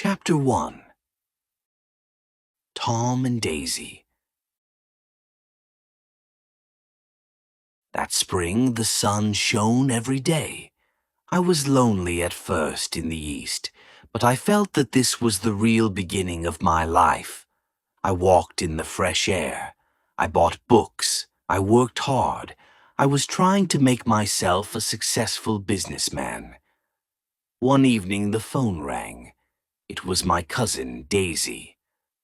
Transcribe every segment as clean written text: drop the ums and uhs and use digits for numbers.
Chapter 1. Tom and Daisy. That spring the sun shone every day. I was lonely at first in the East, but I felt that this was the real beginning of my life. I walked in the fresh air. I bought books. I worked hard. I was trying to make myself a successful businessman. One evening the phone rang. It was my cousin, Daisy.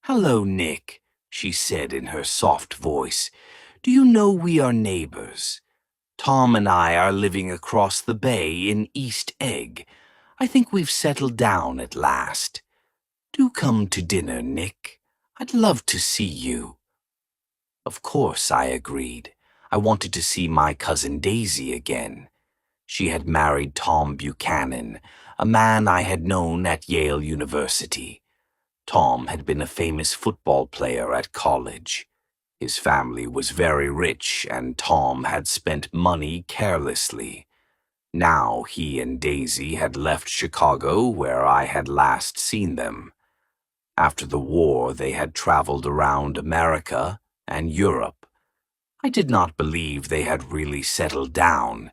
"Hello, Nick," she said in her soft voice. "Do you know we are neighbors? Tom and I are living across the bay in East Egg. I think we've settled down at last. Do come to dinner, Nick. I'd love to see you." Of course, I agreed. I wanted to see my cousin Daisy again. She had married Tom Buchanan, a man I had known at Yale University. Tom had been a famous football player at college. His family was very rich, and Tom had spent money carelessly. Now he and Daisy had left Chicago, where I had last seen them. After the war, they had traveled around America and Europe. I did not believe they had really settled down.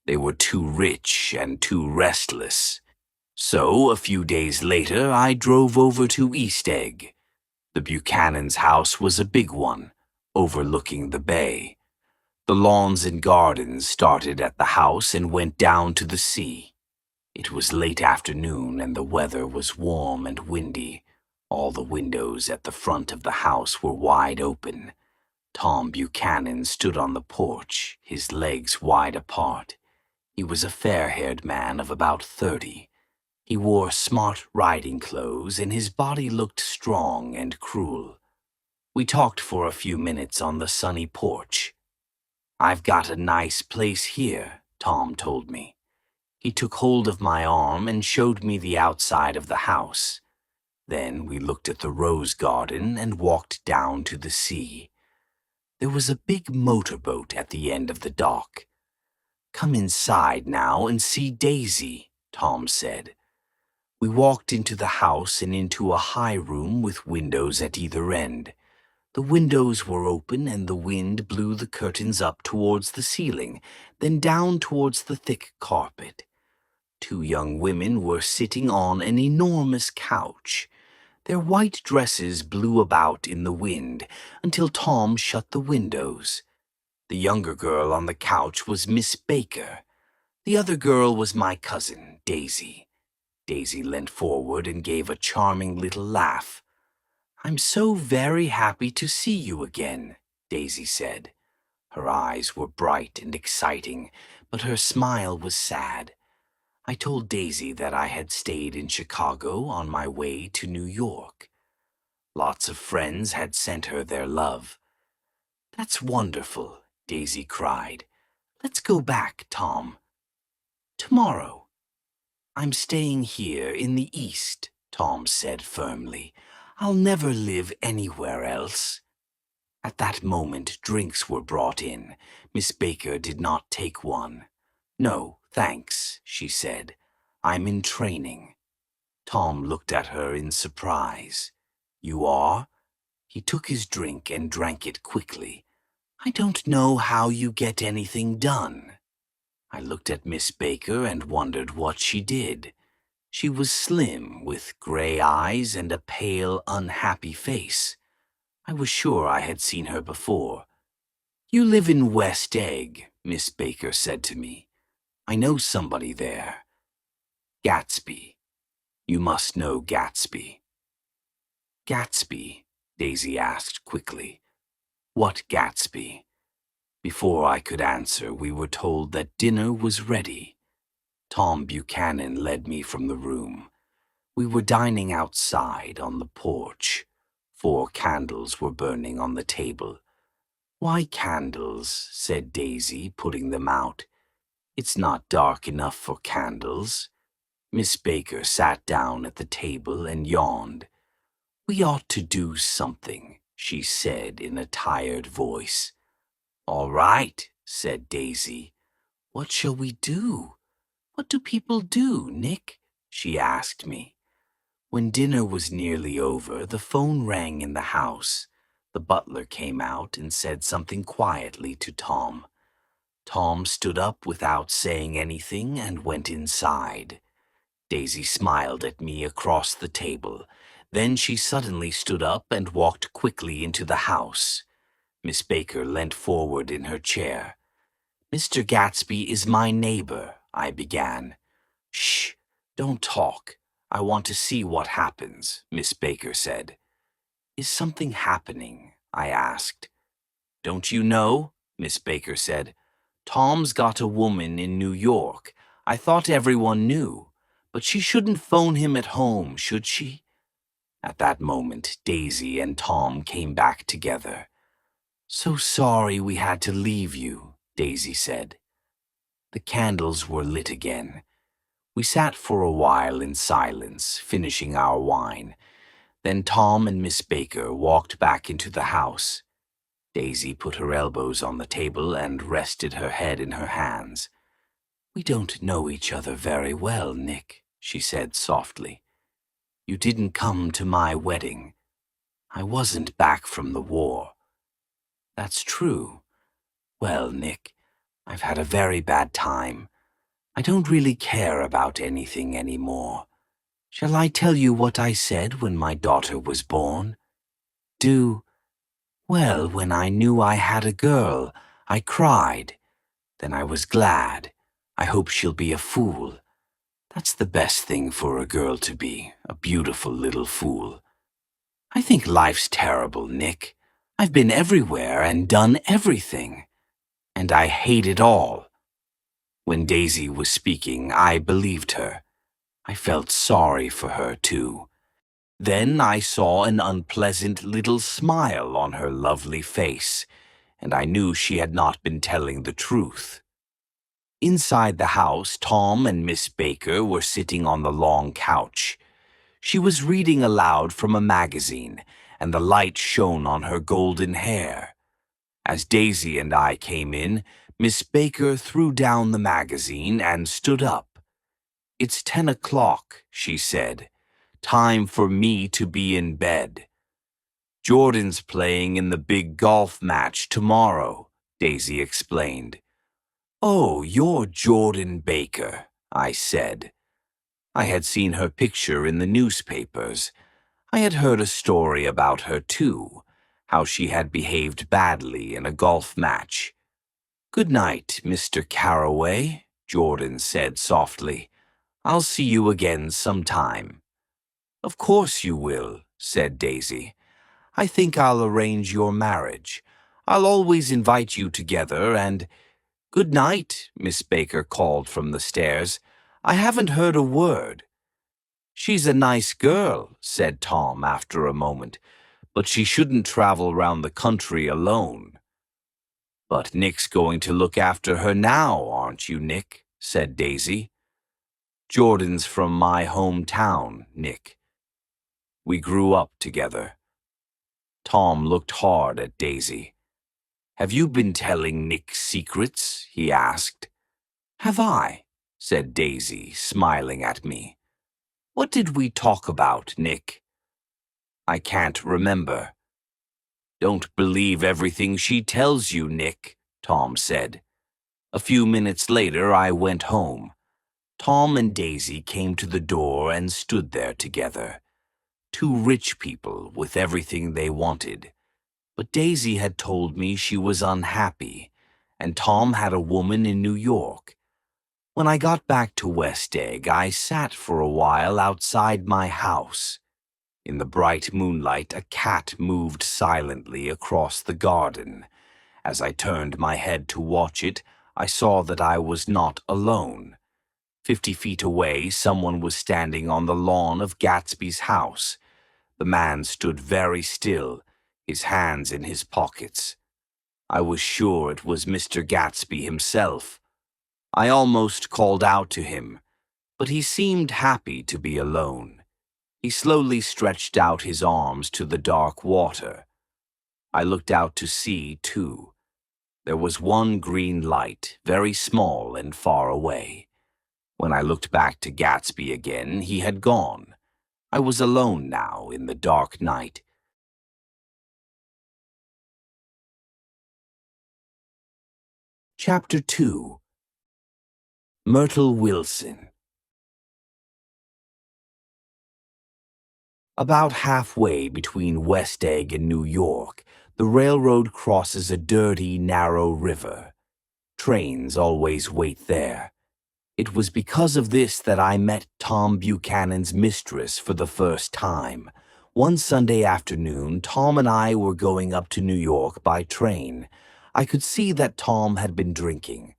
They were too rich and too restless. So, a few days later, I drove over to East Egg. The Buchanan's house was a big one, overlooking the bay. The lawns and gardens started at the house and went down to the sea. It was late afternoon and the weather was warm and windy. All the windows at the front of the house were wide open. Tom Buchanan stood on the porch, his legs wide apart. He was a fair-haired man of about 30. He wore smart riding clothes, and his body looked strong and cruel. We talked for a few minutes on the sunny porch. "I've got a nice place here," Tom told me. He took hold of my arm and showed me the outside of the house. Then we looked at the rose garden and walked down to the sea. There was a big motorboat at the end of the dock. "Come inside now and see Daisy," Tom said. We walked into the house and into a high room with windows at either end. The windows were open and the wind blew the curtains up towards the ceiling, then down towards the thick carpet. Two young women were sitting on an enormous couch. Their white dresses blew about in the wind until Tom shut the windows. The younger girl on the couch was Miss Baker. The other girl was my cousin, Daisy. Daisy leant forward and gave a charming little laugh. "I'm so very happy to see you again," Daisy said. Her eyes were bright and exciting, but her smile was sad. I told Daisy that I had stayed in Chicago on my way to New York. Lots of friends had sent her their love. "That's wonderful," Daisy cried. "Let's go back, Tom." "Tomorrow." "I'm staying here in the East," Tom said firmly. "I'll never live anywhere else." At that moment, drinks were brought in. Miss Baker did not take one. "No, thanks," she said. "I'm in training." Tom looked at her in surprise. "You are?" He took his drink and drank it quickly. "I don't know how you get anything done." I looked at Miss Baker and wondered what she did. She was slim, with gray eyes and a pale, unhappy face. I was sure I had seen her before. "You live in West Egg," Miss Baker said to me. "I know somebody there. Gatsby. You must know Gatsby." "Gatsby?" Daisy asked quickly. "What Gatsby?" Before I could answer, we were told that dinner was ready. Tom Buchanan led me from the room. We were dining outside on the porch. 4 candles were burning on the table. "Why candles?" said Daisy, putting them out. "It's not dark enough for candles." Miss Baker sat down at the table and yawned. "We ought to do something," she said in a tired voice. "All right," said Daisy. "What shall we do? What do people do, Nick?" she asked me. When dinner was nearly over, the phone rang in the house. The butler came out and said something quietly to Tom. Tom stood up without saying anything and went inside. Daisy smiled at me across the table. Then she suddenly stood up and walked quickly into the house. Miss Baker leant forward in her chair. "Mr. Gatsby is my neighbor," I began. "Shh, don't talk. I want to see what happens," Miss Baker said. "Is something happening?" I asked. "Don't you know?" Miss Baker said. "Tom's got a woman in New York. I thought everyone knew. But she shouldn't phone him at home, should she?" At that moment, Daisy and Tom came back together. "So sorry we had to leave you," Daisy said. The candles were lit again. We sat for a while in silence, finishing our wine. Then Tom and Miss Baker walked back into the house. Daisy put her elbows on the table and rested her head in her hands. "We don't know each other very well, Nick," she said softly. "You didn't come to my wedding. I wasn't back from the war." "That's true. Well, Nick, I've had a very bad time. I don't really care about anything anymore. Shall I tell you what I said when my daughter was born?" "Do." "Well, when I knew I had a girl, I cried. Then I was glad. I hope she'll be a fool. That's the best thing for a girl to be, a beautiful little fool. I think life's terrible, Nick. I've been everywhere and done everything. And I hate it all." When Daisy was speaking, I believed her. I felt sorry for her, too. Then I saw an unpleasant little smile on her lovely face, and I knew she had not been telling the truth. Inside the house, Tom and Miss Baker were sitting on the long couch. She was reading aloud from a magazine, and the light shone on her golden hair. As Daisy and I came in, Miss Baker threw down the magazine and stood up. "It's 10 o'clock," she said. "Time for me to be in bed." "Jordan's playing in the big golf match tomorrow," Daisy explained. "Oh, you're Jordan Baker," I said. I had seen her picture in the newspapers. I had heard a story about her, too, how she had behaved badly in a golf match. "Good night, Mr. Carroway," Jordan said softly. "I'll see you again sometime." "Of course you will," said Daisy. "I think I'll arrange your marriage. I'll always invite you together and—" "Good night," Miss Baker called from the stairs. "I haven't heard a word." "She's a nice girl," said Tom after a moment, "but she shouldn't travel round the country alone." "But Nick's going to look after her now, aren't you, Nick?" said Daisy. "Jordan's from my hometown, Nick. We grew up together." Tom looked hard at Daisy. "Have you been telling Nick secrets?" he asked. "Have I?" said Daisy, smiling at me. "What did we talk about, Nick?" "I can't remember." "Don't believe everything she tells you, Nick," Tom said. A few minutes later, I went home. Tom and Daisy came to the door and stood there together. Two rich people with everything they wanted. But Daisy had told me she was unhappy, and Tom had a woman in New York. When I got back to West Egg, I sat for a while outside my house. In the bright moonlight, a cat moved silently across the garden. As I turned my head to watch it, I saw that I was not alone. 50 feet away, someone was standing on the lawn of Gatsby's house. The man stood very still, his hands in his pockets. I was sure it was Mr. Gatsby himself. I almost called out to him, but he seemed happy to be alone. He slowly stretched out his arms to the dark water. I looked out to sea, too. There was one green light, very small and far away. When I looked back to Gatsby again, he had gone. I was alone now in the dark night. Chapter 2. Myrtle Wilson. About halfway between West Egg and New York, the railroad crosses a dirty, narrow river. Trains always wait there. It was because of this that I met Tom Buchanan's mistress for the first time. One Sunday afternoon, Tom and I were going up to New York by train. I could see that Tom had been drinking.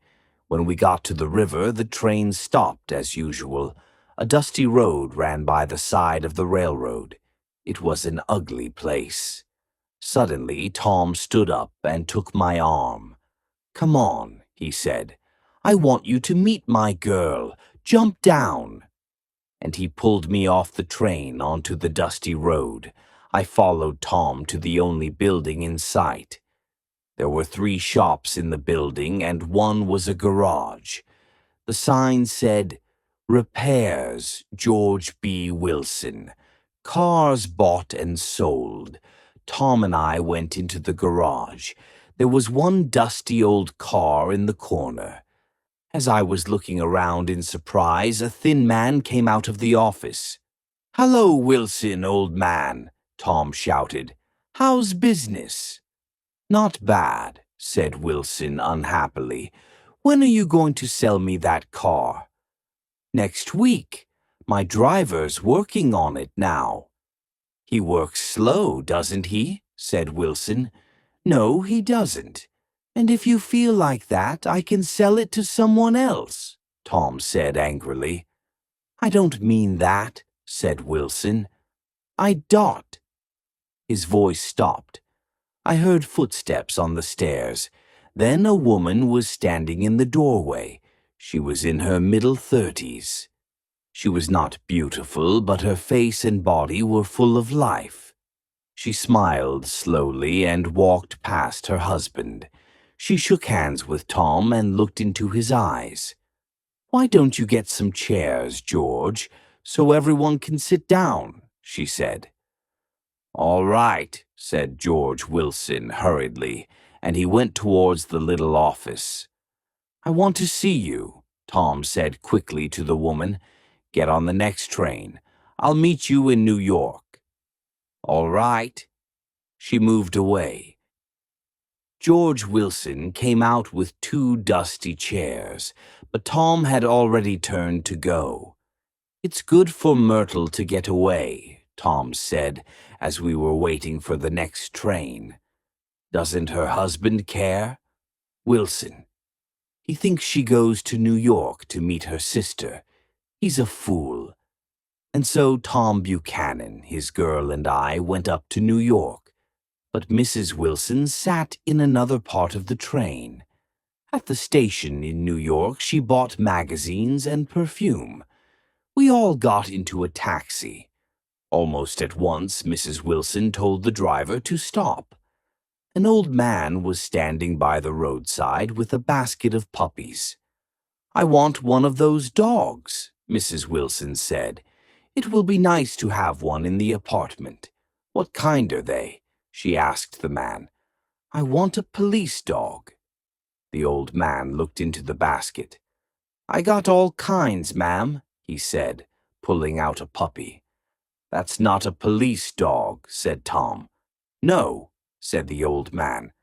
When we got to the river, the train stopped as usual. A dusty road ran by the side of the railroad. It was an ugly place. Suddenly, Tom stood up and took my arm. "Come on," he said. "I want you to meet my girl. Jump down." And he pulled me off the train onto the dusty road. I followed Tom to the only building in sight. There were 3 shops in the building, and one was a garage. The sign said, "Repairs, George B. Wilson. Cars bought and sold." Tom and I went into the garage. There was one dusty old car in the corner. As I was looking around in surprise, a thin man came out of the office. "Hello, Wilson, old man," Tom shouted. "How's business?" "Not bad," said Wilson unhappily. "When are you going to sell me that car?" "Next week. My driver's working on it now." "He works slow, doesn't he?" said Wilson. "No, he doesn't. And if you feel like that, I can sell it to someone else," Tom said angrily. "I don't mean that," said Wilson. "I don't." His voice stopped. I heard footsteps on the stairs. Then a woman was standing in the doorway. She was in her middle 30s. She was not beautiful, but her face and body were full of life. She smiled slowly and walked past her husband. She shook hands with Tom and looked into his eyes. "Why don't you get some chairs, George, so everyone can sit down?" she said. "All right," said George Wilson hurriedly, and he went towards the little office. "I want to see you," Tom said quickly to the woman. "Get on the next train. I'll meet you in New York." "All right." She moved away. George Wilson came out with 2 dusty chairs, but Tom had already turned to go. "It's good for Myrtle to get away," Tom said as we were waiting for the next train. "Doesn't her husband care?" "Wilson. He thinks she goes to New York to meet her sister. He's a fool." And so Tom Buchanan, his girl, and I went up to New York. But Mrs. Wilson sat in another part of the train. At the station in New York, she bought magazines and perfume. We all got into a taxi. Almost at once, Mrs. Wilson told the driver to stop. An old man was standing by the roadside with a basket of puppies. "I want one of those dogs," Mrs. Wilson said. "It will be nice to have one in the apartment." "What kind are they?" she asked the man. "I want a police dog." The old man looked into the basket. "I got all kinds, ma'am," he said, pulling out a puppy. "That's not a police dog," said Tom. "No," said the old man.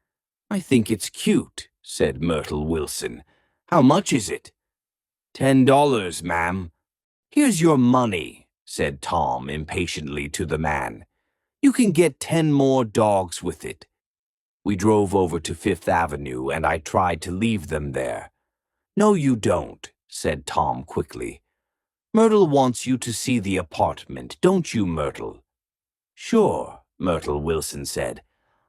"I think it's cute," said Myrtle Wilson. "How much is it?" $10, ma'am." "Here's your money," said Tom impatiently to the man. "You can get 10 more dogs with it." We drove over to Fifth Avenue, and I tried to leave them there. "No, you don't," said Tom quickly. "Myrtle wants you to see the apartment, don't you, Myrtle?" "Sure," Myrtle Wilson said.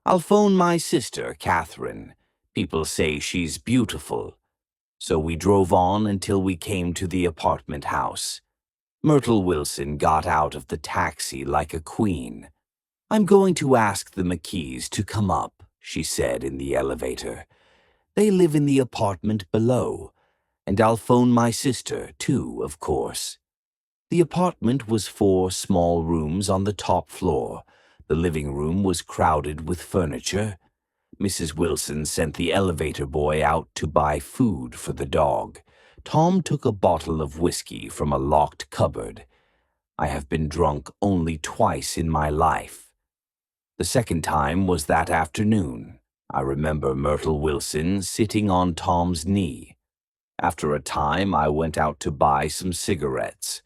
"I'll phone my sister, Catherine. People say she's beautiful." So we drove on until we came to the apartment house. Myrtle Wilson got out of the taxi like a queen. "I'm going to ask the McKees to come up," she said in the elevator. "They live in the apartment below. And I'll phone my sister, too, of course." The apartment was 4 small rooms on the top floor. The living room was crowded with furniture. Mrs. Wilson sent the elevator boy out to buy food for the dog. Tom took a bottle of whiskey from a locked cupboard. I have been drunk only twice in my life. The second time was that afternoon. I remember Myrtle Wilson sitting on Tom's knee. After a time, I went out to buy some cigarettes.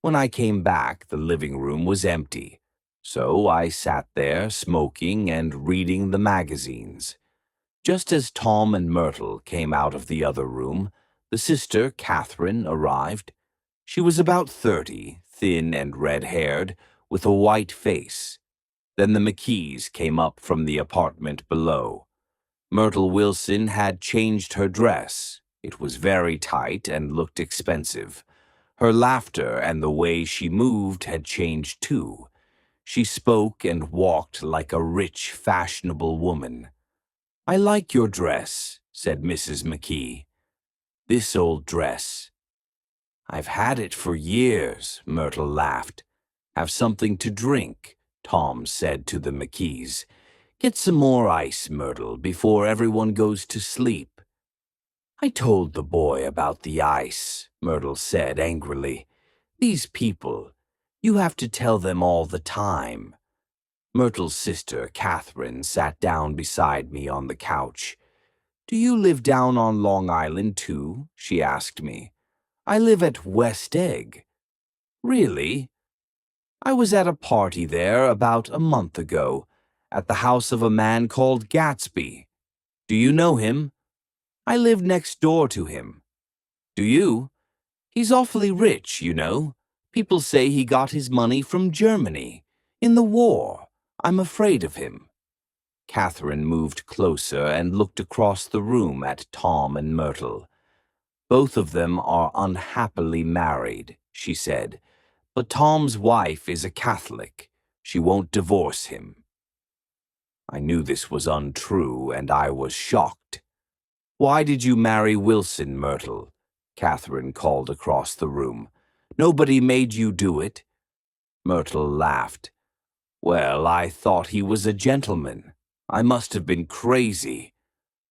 When I came back, the living room was empty, so I sat there smoking and reading the magazines. Just as Tom and Myrtle came out of the other room, the sister, Catherine, arrived. She was about 30, thin and red-haired, with a white face. Then the McKees came up from the apartment below. Myrtle Wilson had changed her dress. It was very tight and looked expensive. Her laughter and the way she moved had changed too. She spoke and walked like a rich, fashionable woman. "I like your dress," said Mrs. McKee. "This old dress." "I've had it for years," Myrtle laughed. "Have something to drink," Tom said to the McKees. "Get some more ice, Myrtle, before everyone goes to sleep." "I told the boy about the ice," Myrtle said angrily. "These people, you have to tell them all the time." Myrtle's sister, Catherine, sat down beside me on the couch. "Do you live down on Long Island, too?" she asked me. "I live at West Egg." "Really?" "I was at a party there about a month ago, at the house of a man called Gatsby. Do you know him?" "I live next door to him." "Do you? He's awfully rich, you know. People say he got his money from Germany. In the war. I'm afraid of him." Catherine moved closer and looked across the room at Tom and Myrtle. "Both of them are unhappily married," she said. "But Tom's wife is a Catholic. She won't divorce him." I knew this was untrue, and I was shocked. "Why did you marry Wilson, Myrtle?" Catherine called across the room. "Nobody made you do it." Myrtle laughed. "Well, I thought he was a gentleman. I must have been crazy."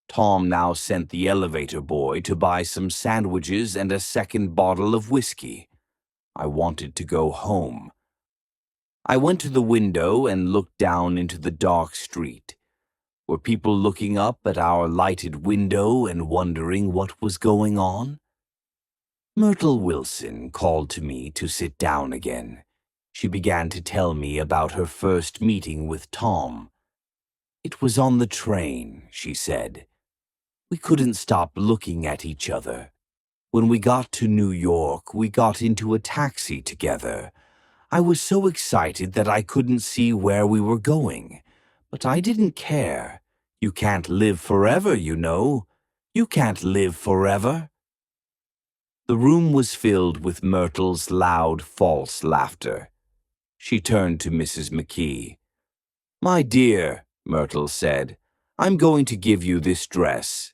Tom now sent the elevator boy to buy some sandwiches and a second bottle of whiskey. I wanted to go home. I went to the window and looked down into the dark street. Were people looking up at our lighted window and wondering what was going on? Myrtle Wilson called to me to sit down again. She began to tell me about her first meeting with Tom. "It was on the train," she said. "We couldn't stop looking at each other. When we got to New York, we got into a taxi together. I was so excited that I couldn't see where we were going. But I didn't care. You can't live forever, you know. You can't live forever." The room was filled with Myrtle's loud, false laughter. She turned to Mrs. McKee. "My dear," Myrtle said, "I'm going to give you this dress."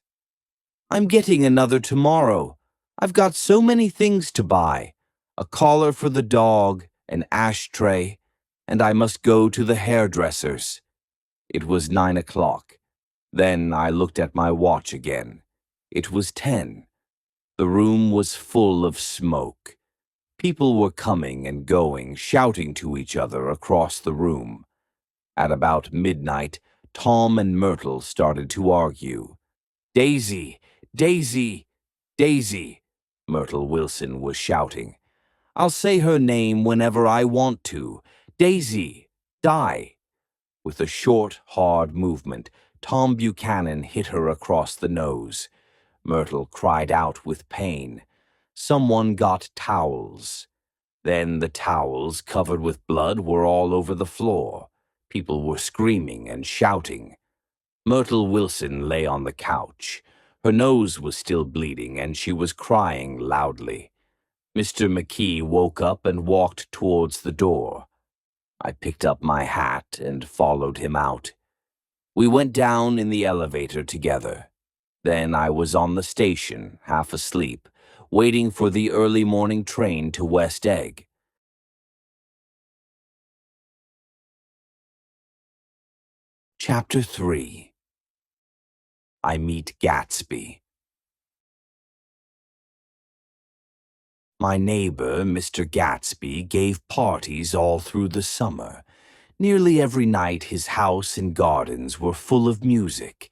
"I'm getting another tomorrow. I've got so many things to buy. A collar for the dog, an ashtray, and I must go to the hairdresser's." It was 9 o'clock. Then I looked at my watch again. It was 10. The room was full of smoke. People were coming and going, shouting to each other across the room. At about midnight, Tom and Myrtle started to argue. "Daisy! Daisy! Daisy!" Myrtle Wilson was shouting. "I'll say her name whenever I want to. Daisy! Die!" With a short, hard movement, Tom Buchanan hit her across the nose. Myrtle cried out with pain. Someone got towels. Then the towels, covered with blood, were all over the floor. People were screaming and shouting. Myrtle Wilson lay on the couch. Her nose was still bleeding, and she was crying loudly. Mr. McKee woke up and walked towards the door. I picked up my hat and followed him out. We went down in the elevator together. Then I was on the station, half asleep, waiting for the early morning train to West Egg. Chapter 3. I Meet Gatsby. My neighbor, Mr. Gatsby, gave parties all through the summer. Nearly every night his house and gardens were full of music.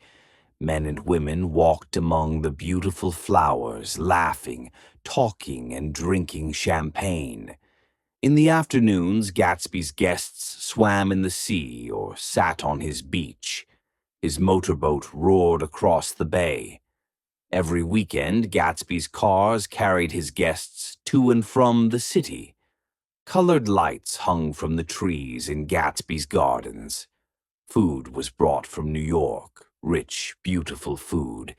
Men and women walked among the beautiful flowers, laughing, talking, and drinking champagne. In the afternoons, Gatsby's guests swam in the sea or sat on his beach. His motorboat roared across the bay. Every weekend, Gatsby's cars carried his guests to and from the city. Colored lights hung from the trees in Gatsby's gardens. Food was brought from New York, rich, beautiful food,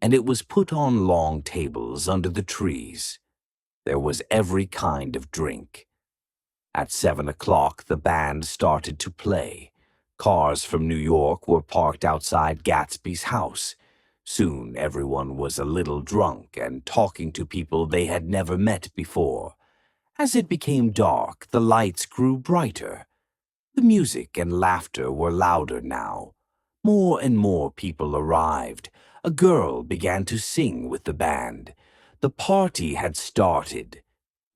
and it was put on long tables under the trees. There was every kind of drink. At 7 o'clock, the band started to play. Cars from New York were parked outside Gatsby's house. Soon everyone was a little drunk and talking to people they had never met before. As it became dark, the lights grew brighter. The music and laughter were louder now. More and more people arrived. A girl began to sing with the band. The party had started.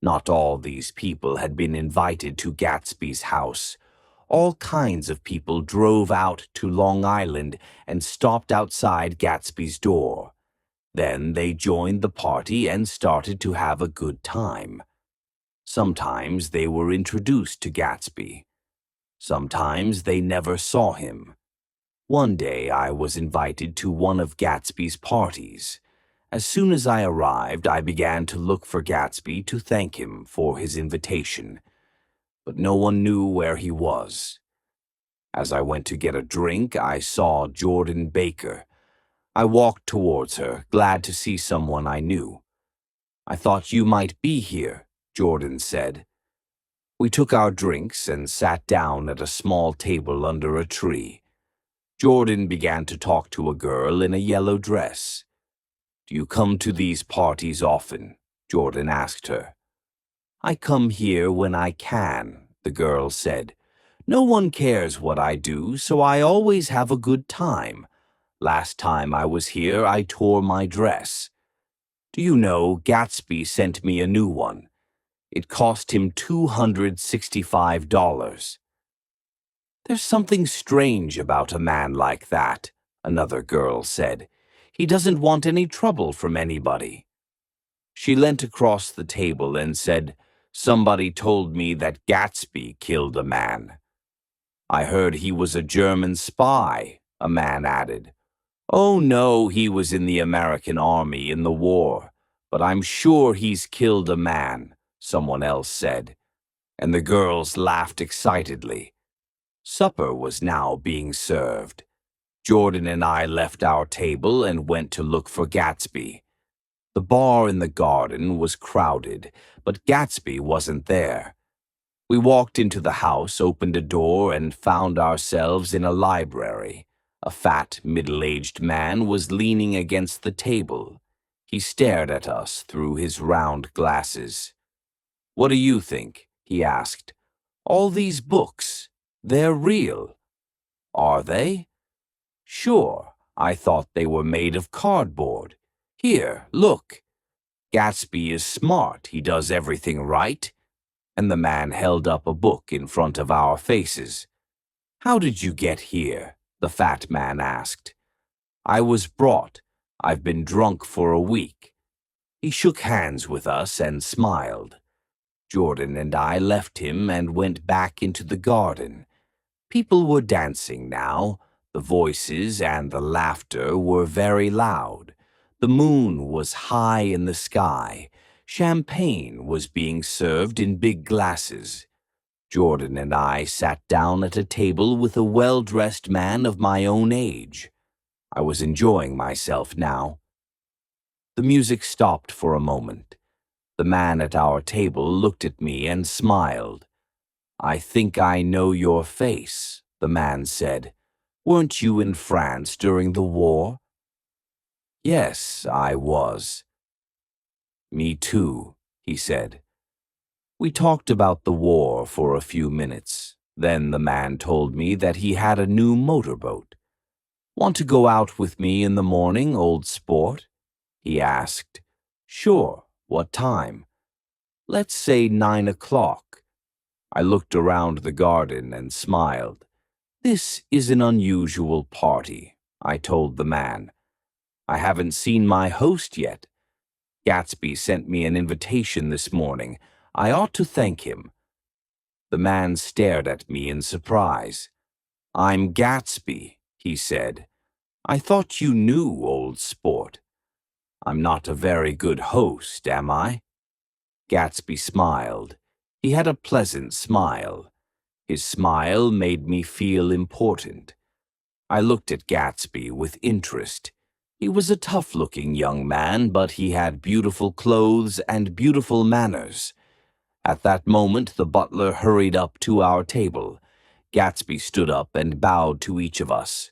Not all these people had been invited to Gatsby's house. All kinds of people drove out to Long Island and stopped outside Gatsby's door. Then they joined the party and started to have a good time. Sometimes they were introduced to Gatsby. Sometimes they never saw him. One day I was invited to one of Gatsby's parties. As soon as I arrived, I began to look for Gatsby to thank him for his invitation. But no one knew where he was. As I went to get a drink, I saw Jordan Baker. I walked towards her, glad to see someone I knew. "I thought you might be here," Jordan said. We took our drinks and sat down at a small table under a tree. Jordan began to talk to a girl in a yellow dress. "Do you come to these parties often?" Jordan asked her. "I come here when I can," the girl said. "No one cares what I do, so I always have a good time. Last time I was here, I tore my dress. Do you know, Gatsby sent me a new one. It cost him $265. "There's something strange about a man like that," another girl said. "He doesn't want any trouble from anybody." She leant across the table and said, "Somebody told me that Gatsby killed a man." "I heard he was a German spy," a man added. "Oh no, he was in the American army in the war, but I'm sure he's killed a man," someone else said, and the girls laughed excitedly. Supper was now being served. Jordan and I left our table and went to look for Gatsby. The bar in the garden was crowded, but Gatsby wasn't there. We walked into the house, opened a door, and found ourselves in a library. A fat, middle-aged man was leaning against the table. He stared at us through his round glasses. "What do you think?" he asked. "All these books, they're real." "Are they?" "Sure, I thought they were made of cardboard. Here, look. Gatsby is smart, he does everything right." And the man held up a book in front of our faces. "How did you get here?" the fat man asked. "I was brought. I've been drunk for a week." He shook hands with us and smiled. Jordan and I left him and went back into the garden. People were dancing now. The voices and the laughter were very loud. The moon was high in the sky. Champagne was being served in big glasses. Jordan and I sat down at a table with a well-dressed man of my own age. I was enjoying myself now. The music stopped for a moment. The man at our table looked at me and smiled. "I think I know your face," the man said. "Weren't you in France during the war?" "Yes, I was." Me too, he said. We talked about the war for a few minutes. Then the man told me that he had a new motorboat. Want to go out with me in the morning, old sport? He asked. Sure, what time? Let's say 9 o'clock. I looked around the garden and smiled. This is an unusual party, I told the man. I haven't seen my host yet. Gatsby sent me an invitation this morning. I ought to thank him. The man stared at me in surprise. I'm Gatsby, he said. I thought you knew, old sport. I'm not a very good host, am I? Gatsby smiled. He had a pleasant smile. His smile made me feel important. I looked at Gatsby with interest. He was a tough-looking young man, but he had beautiful clothes and beautiful manners. At that moment, the butler hurried up to our table. Gatsby stood up and bowed to each of us.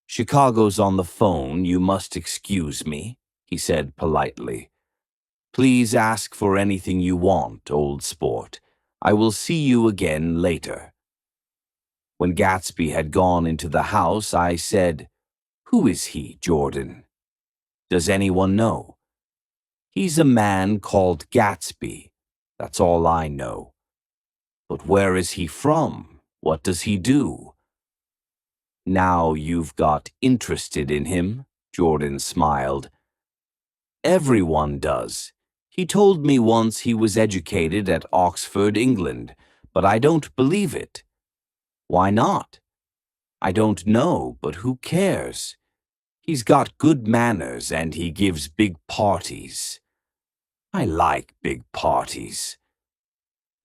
Chicago's on the phone, you must excuse me, he said politely. Please ask for anything you want, old sport. I will see you again later. When Gatsby had gone into the house, I said, Who is he, Jordan? Does anyone know? He's a man called Gatsby. That's all I know. But where is he from? What does he do? Now you've got interested in him, Jordan smiled. Everyone does. He told me once he was educated at Oxford, England, but I don't believe it. Why not? I don't know, but who cares? He's got good manners and he gives big parties. I like big parties.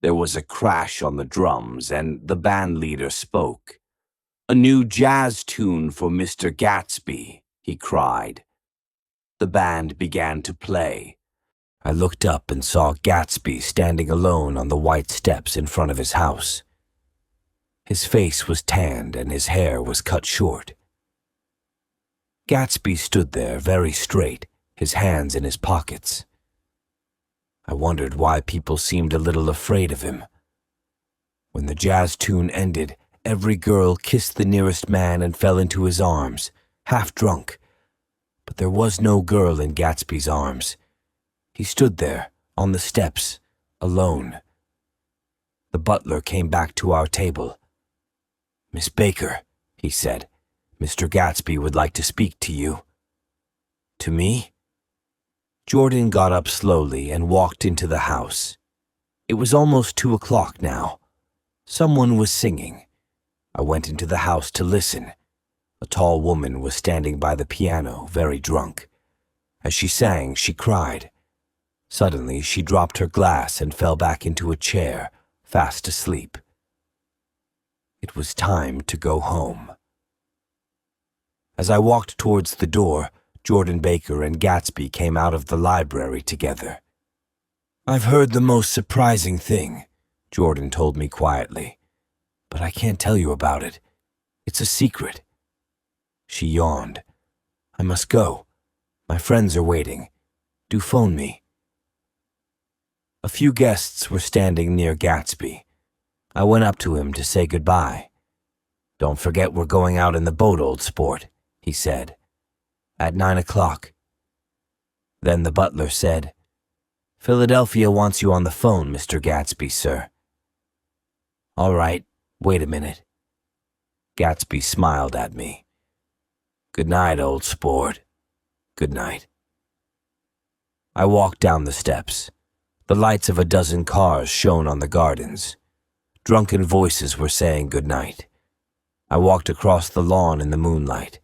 There was a crash on the drums and the band leader spoke. A new jazz tune for Mr. Gatsby, he cried. The band began to play. I looked up and saw Gatsby standing alone on the white steps in front of his house. His face was tanned and his hair was cut short. Gatsby stood there very straight, his hands in his pockets. I wondered why people seemed a little afraid of him. When the jazz tune ended, every girl kissed the nearest man and fell into his arms, half drunk. But there was no girl in Gatsby's arms. He stood there, on the steps, alone. The butler came back to our table. Miss Baker, he said, Mr. Gatsby would like to speak to you. To me? Jordan got up slowly and walked into the house. It was almost 2 o'clock now. Someone was singing. I went into the house to listen. A tall woman was standing by the piano, very drunk. As she sang, she cried. Suddenly, she dropped her glass and fell back into a chair, fast asleep. It was time to go home. As I walked towards the door, Jordan Baker and Gatsby came out of the library together. I've heard the most surprising thing, Jordan told me quietly. But I can't tell you about it. It's a secret. She yawned. I must go. My friends are waiting. Do phone me. A few guests were standing near Gatsby. I went up to him to say goodbye. Don't forget we're going out in the boat, old sport, he said. At 9 o'clock. Then the butler said, Philadelphia wants you on the phone, Mr. Gatsby, sir. All right, wait a minute. Gatsby smiled at me. Good night, old sport. Good night. I walked down the steps. The lights of a dozen cars shone on the gardens. Drunken voices were saying good night. I walked across the lawn in the moonlight.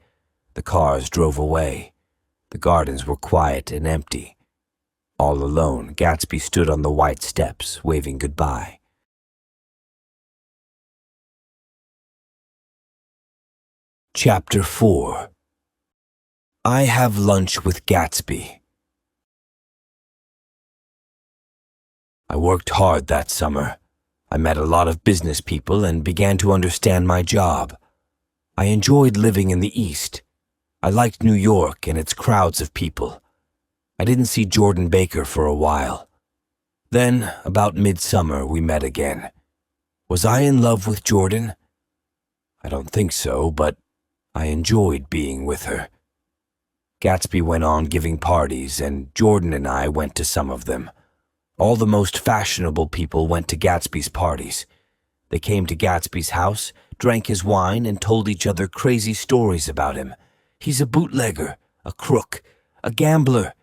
The cars drove away. The gardens were quiet and empty. All alone, Gatsby stood on the white steps, waving goodbye. Chapter 4. I have lunch with Gatsby. I worked hard that summer. I met a lot of business people and began to understand my job. I enjoyed living in the East. I liked New York and its crowds of people. I didn't see Jordan Baker for a while. Then, about midsummer, we met again. Was I in love with Jordan? I don't think so, but I enjoyed being with her. Gatsby went on giving parties, and Jordan and I went to some of them. All the most fashionable people went to Gatsby's parties. They came to Gatsby's house, drank his wine, and told each other crazy stories about him. He's a bootlegger, a crook, a gambler.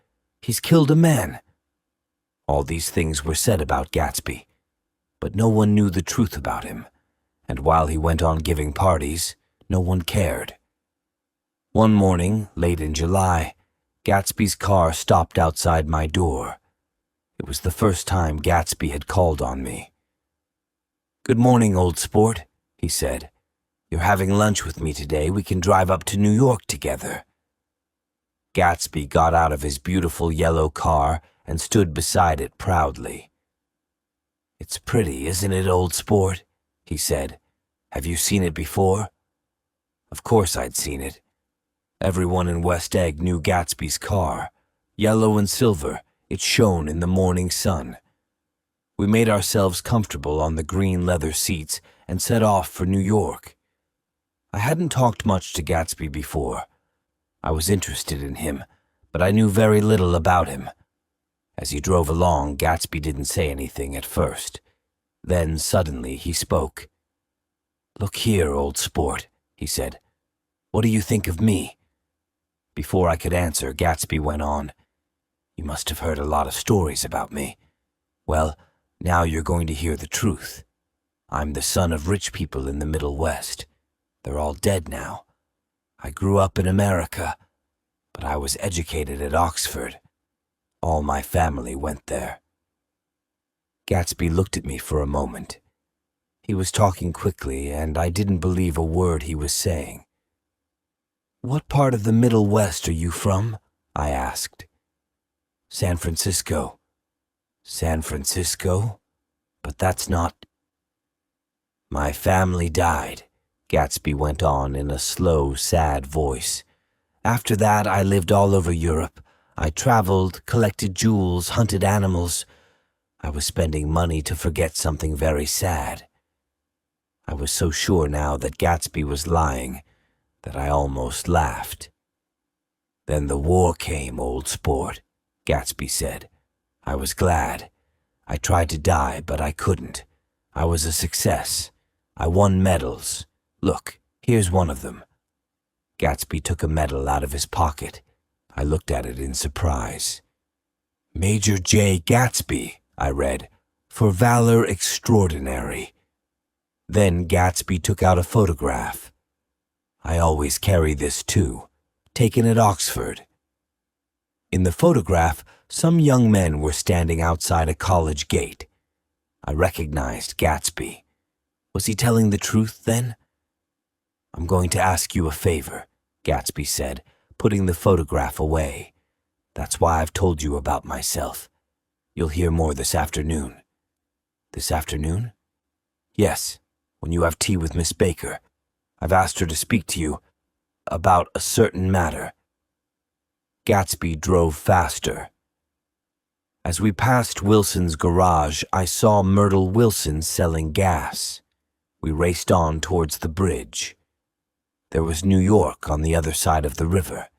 He's killed a man. All these things were said about Gatsby, but no one knew the truth about him, and while he went on giving parties, no one cared. One morning, late in July, Gatsby's car stopped outside my door. It was the first time Gatsby had called on me. "Good morning, old sport," he said. "You're having lunch with me today. We can drive up to New York together." Gatsby got out of his beautiful yellow car and stood beside it proudly. "It's pretty, isn't it, old sport?" he said. "Have you seen it before?" Of course I'd seen it. Everyone in West Egg knew Gatsby's car. Yellow and silver, it shone in the morning sun. We made ourselves comfortable on the green leather seats and set off for New York. I hadn't talked much to Gatsby before. I was interested in him, but I knew very little about him. As he drove along, Gatsby didn't say anything at first. Then suddenly he spoke. "Look here, old sport," he said. "What do you think of me?" Before I could answer, Gatsby went on. "You must have heard a lot of stories about me. Well, now you're going to hear the truth. I'm the son of rich people in the Middle West. They're all dead now. I grew up in America, but I was educated at Oxford. All my family went there." Gatsby looked at me for a moment. He was talking quickly, and I didn't believe a word he was saying. "What part of the Middle West are you from?" I asked. "San Francisco." "San Francisco? But that's not—" "My family died," Gatsby went on in a slow, sad voice. "After that, I lived all over Europe. I traveled, collected jewels, hunted animals. I was spending money to forget something very sad." I was so sure now that Gatsby was lying that I almost laughed. "Then the war came, old sport," Gatsby said. "I was glad. I tried to die, but I couldn't. I was a success. I won medals. Look, here's one of them." Gatsby took a medal out of his pocket. I looked at it in surprise. "Major J. Gatsby," I read, "for valor extraordinary." Then Gatsby took out a photograph. "I always carry this too, taken at Oxford." In the photograph, some young men were standing outside a college gate. I recognized Gatsby. Was he telling the truth then? "I'm going to ask you a favor," Gatsby said, putting the photograph away. "That's why I've told you about myself. You'll hear more this afternoon." "This afternoon?" "Yes, when you have tea with Miss Baker. I've asked her to speak to you about a certain matter." Gatsby drove faster. As we passed Wilson's garage, I saw Myrtle Wilson selling gas. We raced on towards the bridge. There was New York on the other side of the river.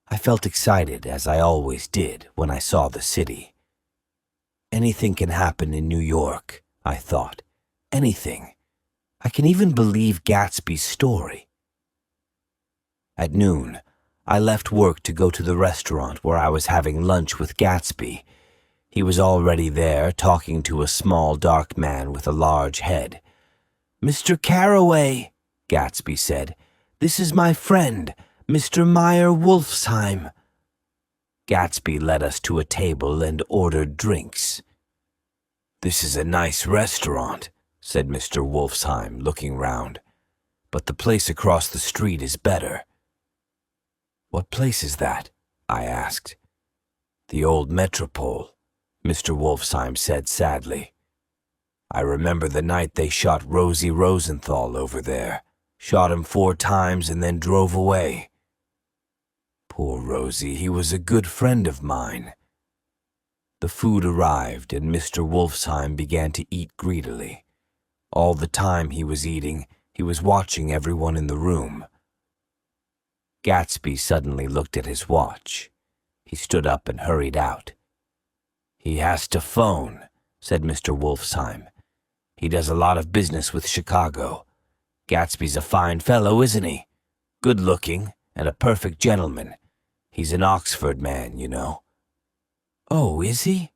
I felt excited, as I always did when I saw the city. Anything can happen in New York, I thought. Anything. I can even believe Gatsby's story. At noon, I left work to go to the restaurant where I was having lunch with Gatsby. He was already there, talking to a small, dark man with a large head. "Mr. Carroway," Gatsby said, "this is my friend, Mr. Meyer Wolfsheim." Gatsby led us to a table and ordered drinks. "This is a nice restaurant," said Mr. Wolfsheim, looking round. "But the place across the street is better." "What place is that?" I asked. "The old Metropole," Mr. Wolfsheim said sadly. "I remember the night they shot Rosie Rosenthal over there. Shot him 4 times and then drove away." Poor Rosie, he was a good friend of mine. The food arrived, and Mr. Wolfsheim began to eat greedily. All the time he was eating, he was watching everyone in the room. Gatsby suddenly looked at his watch. He stood up and hurried out. "He has to phone," said Mr. Wolfsheim. "He does a lot of business with Chicago. Gatsby's a fine fellow, isn't he? Good-looking and a perfect gentleman. He's an Oxford man, you know." "Oh, is he?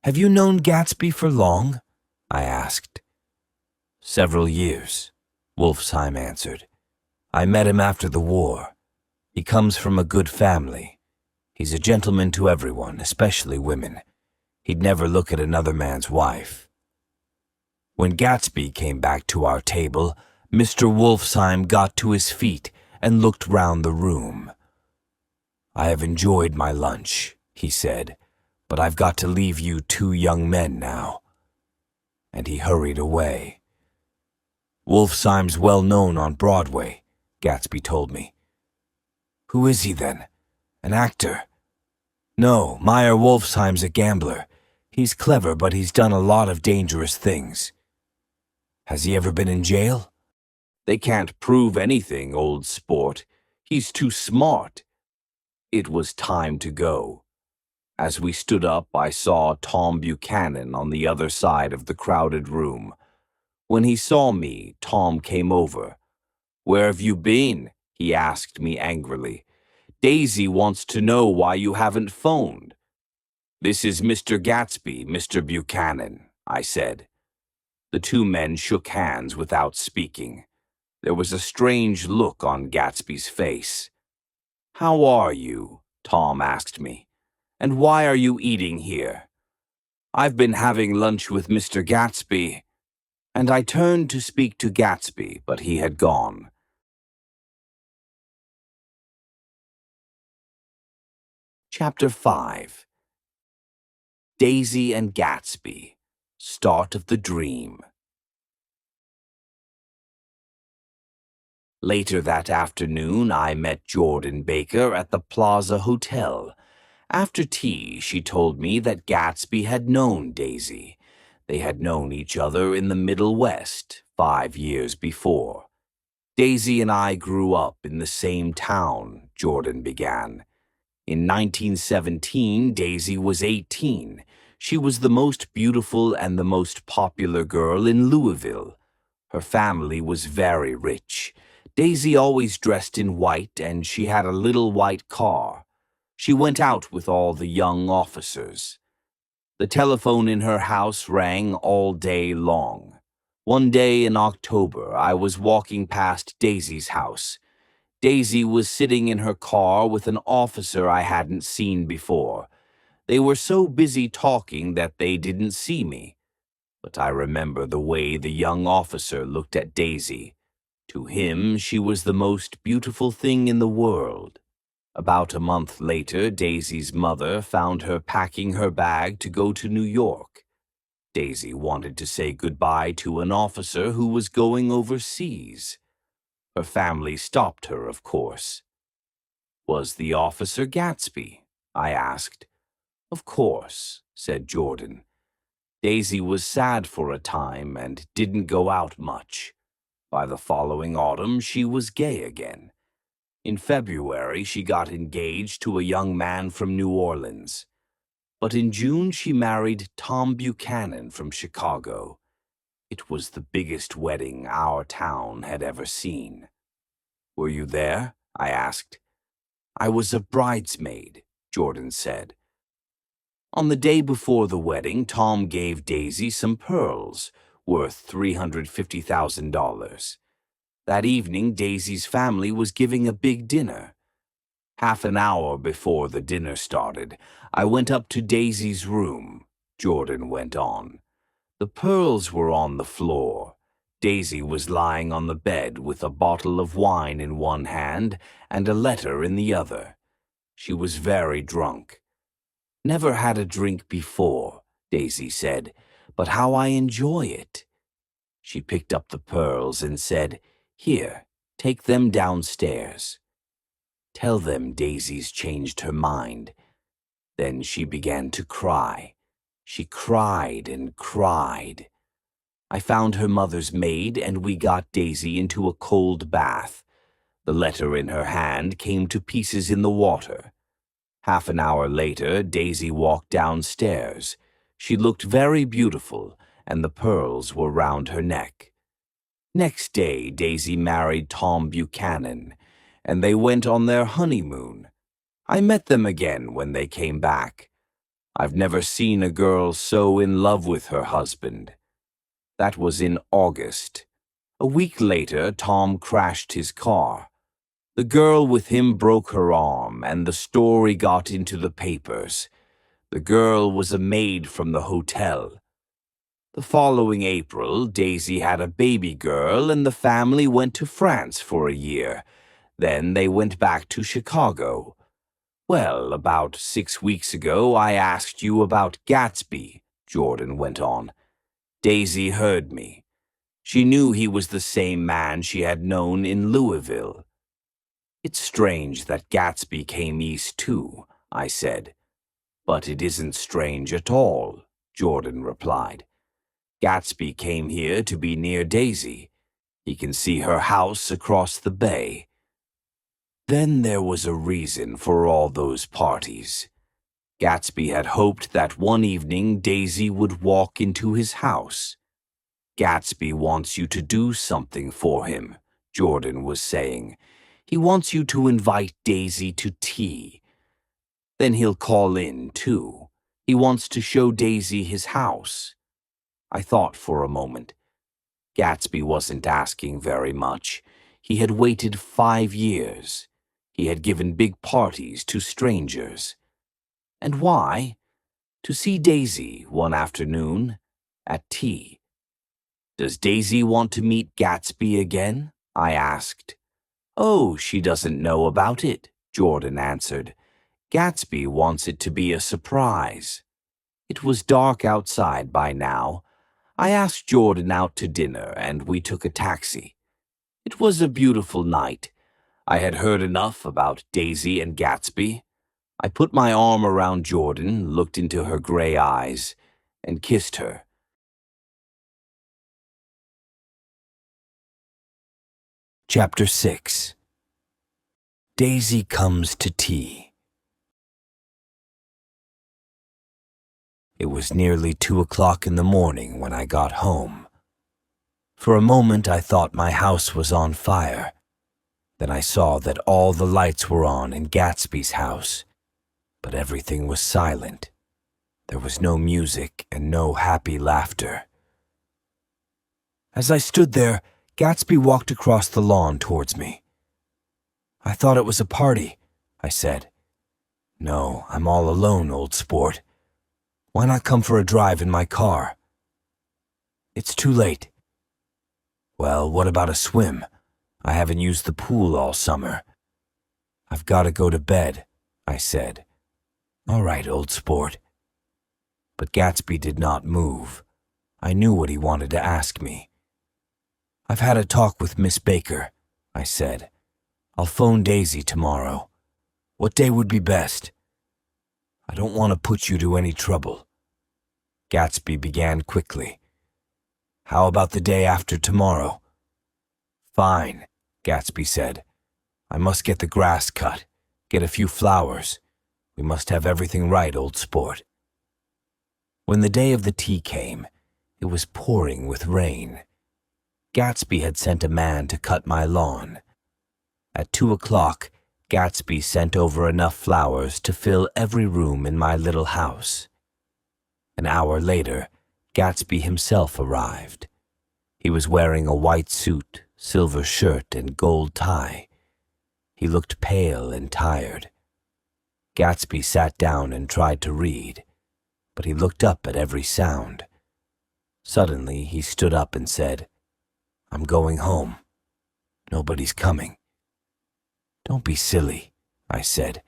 Have you known Gatsby for long?" I asked. "Several years," Wolfsheim answered. "I met him after the war. He comes from a good family. He's a gentleman to everyone, especially women. He'd never look at another man's wife." When Gatsby came back to our table, Mr. Wolfsheim got to his feet and looked round the room. "I have enjoyed my lunch," he said, "but I've got to leave you two young men now." And he hurried away. "Wolfsheim's well known on Broadway," Gatsby told me. "Who is he then? An actor?" "No, Meyer Wolfsheim's a gambler. He's clever, but he's done a lot of dangerous things." "Has he ever been in jail?" "They can't prove anything, old sport. He's too smart." It was time to go. As we stood up, I saw Tom Buchanan on the other side of the crowded room. When he saw me, Tom came over. "Where have you been?" he asked me angrily. "Daisy wants to know why you haven't phoned." "This is Mr. Gatsby, Mr. Buchanan," I said. The two men shook hands without speaking. There was a strange look on Gatsby's face. "How are you?" Tom asked me. "And why are you eating here?" "I've been having lunch with Mr. Gatsby." And I turned to speak to Gatsby, but he had gone. Chapter 5. Daisy and Gatsby. Start of the Dream. Later that afternoon, I met Jordan Baker at the Plaza Hotel. After tea, she told me that Gatsby had known Daisy. They had known each other in the Middle West 5 years before. "Daisy and I grew up in the same town," Jordan began. "In 1917, Daisy was 18. She was the most beautiful and the most popular girl in Louisville. Her family was very rich. Daisy always dressed in white, and she had a little white car. She went out with all the young officers. The telephone in her house rang all day long. One day in October, I was walking past Daisy's house. Daisy was sitting in her car with an officer I hadn't seen before. They were so busy talking that they didn't see me. But I remember the way the young officer looked at Daisy. To him, she was the most beautiful thing in the world. About a month later, Daisy's mother found her packing her bag to go to New York. Daisy wanted to say goodbye to an officer who was going overseas. Her family stopped her, of course. "Was the officer Gatsby?" I asked. "Of course," said Jordan. "Daisy was sad for a time and didn't go out much. By the following autumn, she was gay again. In February, she got engaged to a young man from New Orleans. But in June, she married Tom Buchanan from Chicago. It was the biggest wedding our town had ever seen." "Were you there?" I asked. "I was a bridesmaid," Jordan said. On the day before the wedding, Tom gave Daisy some pearls, worth $350,000. That evening, Daisy's family was giving a big dinner. Half an hour before the dinner started, I went up to Daisy's room, Jordan went on. The pearls were on the floor. Daisy was lying on the bed with a bottle of wine in one hand and a letter in the other. She was very drunk. "Never had a drink before," Daisy said, "but how I enjoy it." She picked up the pearls and said, "Here, take them downstairs." Tell them Daisy's changed her mind." Then she began to cry. She cried and cried. I found her mother's maid, and we got Daisy into a cold bath. The letter in her hand came to pieces in the water. Half an hour later, Daisy walked downstairs. She looked very beautiful, and the pearls were round her neck. Next day, Daisy married Tom Buchanan, and they went on their honeymoon. I met them again when they came back. I've never seen a girl so in love with her husband. That was in August. A week later, Tom crashed his car. The girl with him broke her arm, and the story got into the papers. The girl was a maid from the hotel. The following April, Daisy had a baby girl, and the family went to France for a year. Then they went back to Chicago. Well, about 6 weeks ago, I asked you about Gatsby, Jordan went on. Daisy heard me. She knew he was the same man she had known in Louisville. It's strange that Gatsby came east too, I said. But it isn't strange at all, Jordan replied. Gatsby came here to be near Daisy. He can see her house across the bay. Then there was a reason for all those parties. Gatsby had hoped that one evening Daisy would walk into his house. Gatsby wants you to do something for him, Jordan was saying. He wants you to invite Daisy to tea. Then he'll call in, too. He wants to show Daisy his house. I thought for a moment. Gatsby wasn't asking very much. He had waited 5 years. He had given big parties to strangers. And why? To see Daisy one afternoon at tea. Does Daisy want to meet Gatsby again? I asked. Oh, she doesn't know about it, Jordan answered. Gatsby wants it to be a surprise. It was dark outside by now. I asked Jordan out to dinner, and we took a taxi. It was a beautiful night. I had heard enough about Daisy and Gatsby. I put my arm around Jordan, looked into her gray eyes, and kissed her. Chapter 6. Daisy comes to tea. It was nearly 2 o'clock in the morning when I got home. For a moment I thought my house was on fire. Then I saw that all the lights were on in Gatsby's house, but everything was silent. There was no music and no happy laughter. As I stood there, Gatsby walked across the lawn towards me. I thought it was a party, I said. No, I'm all alone, old sport. Why not come for a drive in my car? It's too late. Well, what about a swim? I haven't used the pool all summer. I've got to go to bed, I said. All right, old sport. But Gatsby did not move. I knew what he wanted to ask me. I've had a talk with Miss Baker, I said. I'll phone Daisy tomorrow. What day would be best? I don't want to put you to any trouble. Gatsby began quickly. How about the day after tomorrow? Fine, Gatsby said. I must get the grass cut, get a few flowers. We must have everything right, old sport. When the day of the tea came, it was pouring with rain. Gatsby had sent a man to cut my lawn. At 2 o'clock, Gatsby sent over enough flowers to fill every room in my little house. An hour later, Gatsby himself arrived. He was wearing a white suit, silver shirt, and gold tie. He looked pale and tired. Gatsby sat down and tried to read, but he looked up at every sound. Suddenly, he stood up and said, I'm going home. Nobody's coming. Don't be silly, I said.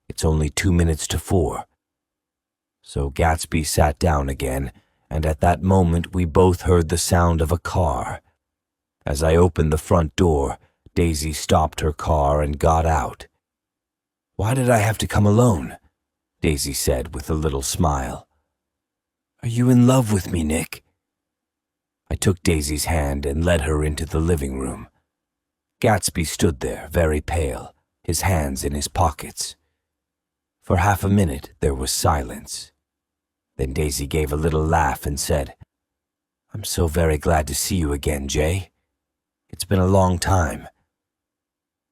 It's only 2 minutes to 4. So Gatsby sat down again, and at that moment we both heard the sound of a car. As I opened the front door, Daisy stopped her car and got out. "Why did I have to come alone?" Daisy said with a little smile. "Are you in love with me, Nick?" I took Daisy's hand and led her into the living room. Gatsby stood there, very pale, his hands in his pockets. For half a minute there was silence. Then Daisy gave a little laugh and said, "I'm so very glad to see you again, Jay. It's been a long time."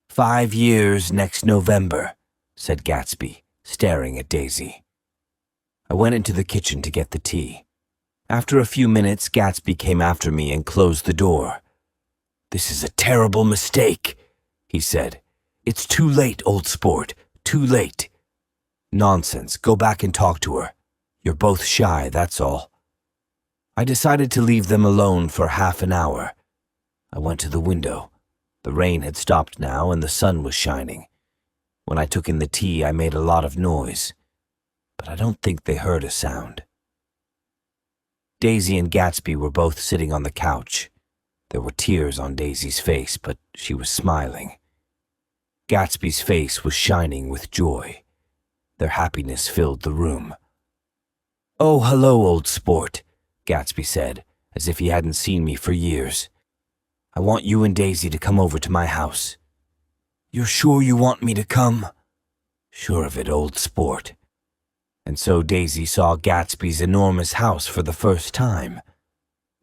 5 years next November, said Gatsby, staring at Daisy. I went into the kitchen to get the tea. After a few minutes, Gatsby came after me and closed the door. "This is a terrible mistake," he said. "It's too late, old sport, too late." "Nonsense, go back and talk to her. You're both shy, that's all." I decided to leave them alone for half an hour. I went to the window. The rain had stopped now and the sun was shining. When I took in the tea, I made a lot of noise, but I don't think they heard a sound. Daisy and Gatsby were both sitting on the couch. There were tears on Daisy's face, but she was smiling. Gatsby's face was shining with joy. Their happiness filled the room. "Oh, hello, old sport," Gatsby said, as if he hadn't seen me for years. "I want you and Daisy to come over to my house." "You're sure you want me to come?" "Sure of it, old sport." And so Daisy saw Gatsby's enormous house for the first time.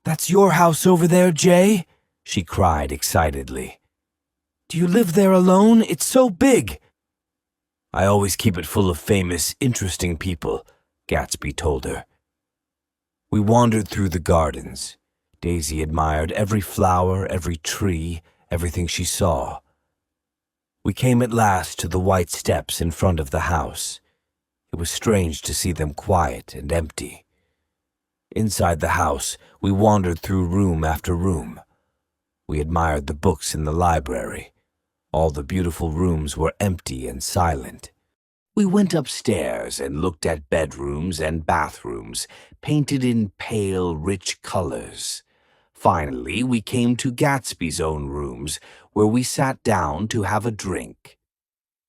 "That's your house over there, Jay?" she cried excitedly. "Do you live there alone? It's so big." "I always keep it full of famous, interesting people," Gatsby told her. We wandered through the gardens. Daisy admired every flower, every tree, everything she saw. We came at last to the white steps in front of the house. It was strange to see them quiet and empty. Inside the house, we wandered through room after room. We admired the books in the library. All the beautiful rooms were empty and silent. We went upstairs and looked at bedrooms and bathrooms, painted in pale, rich colors. Finally, we came to Gatsby's own rooms, where we sat down to have a drink.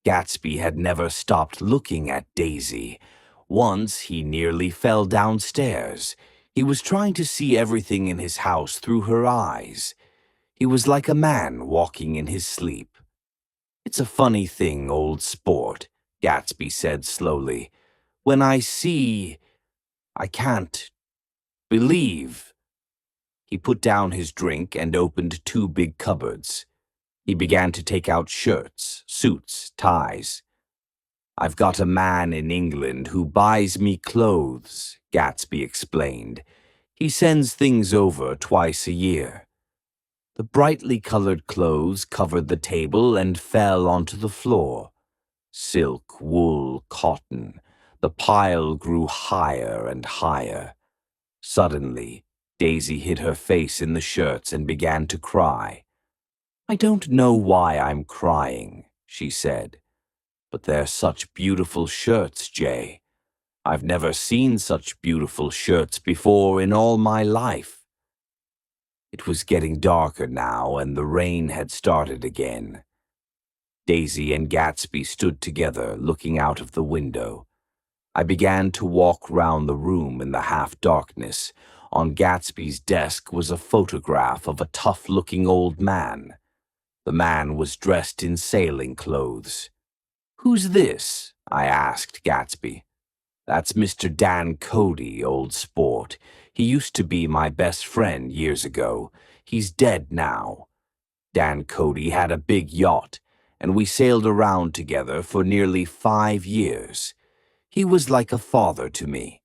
Gatsby had never stopped looking at Daisy. Once he nearly fell downstairs. He was trying to see everything in his house through her eyes. He was like a man walking in his sleep. "It's a funny thing, old sport," Gatsby said slowly. "When I see, I can't believe." He put down his drink and opened 2 big cupboards. He began to take out shirts, suits, ties. "I've got a man in England who buys me clothes," Gatsby explained. "He sends things over twice a year." The brightly colored clothes covered the table and fell onto the floor. Silk, wool, cotton. The pile grew higher and higher. Suddenly, Daisy hid her face in the shirts and began to cry. "I don't know why I'm crying," she said. "But they're such beautiful shirts, Jay. I've never seen such beautiful shirts before in all my life." It was getting darker now, and the rain had started again. Daisy and Gatsby stood together, looking out of the window. I began to walk round the room in the half-darkness. On Gatsby's desk was a photograph of a tough-looking old man. The man was dressed in sailing clothes. "Who's this?" I asked Gatsby. "That's Mr. Dan Cody, old sport. He used to be my best friend years ago. He's dead now. Dan Cody had a big yacht, and we sailed around together for nearly 5 years. He was like a father to me."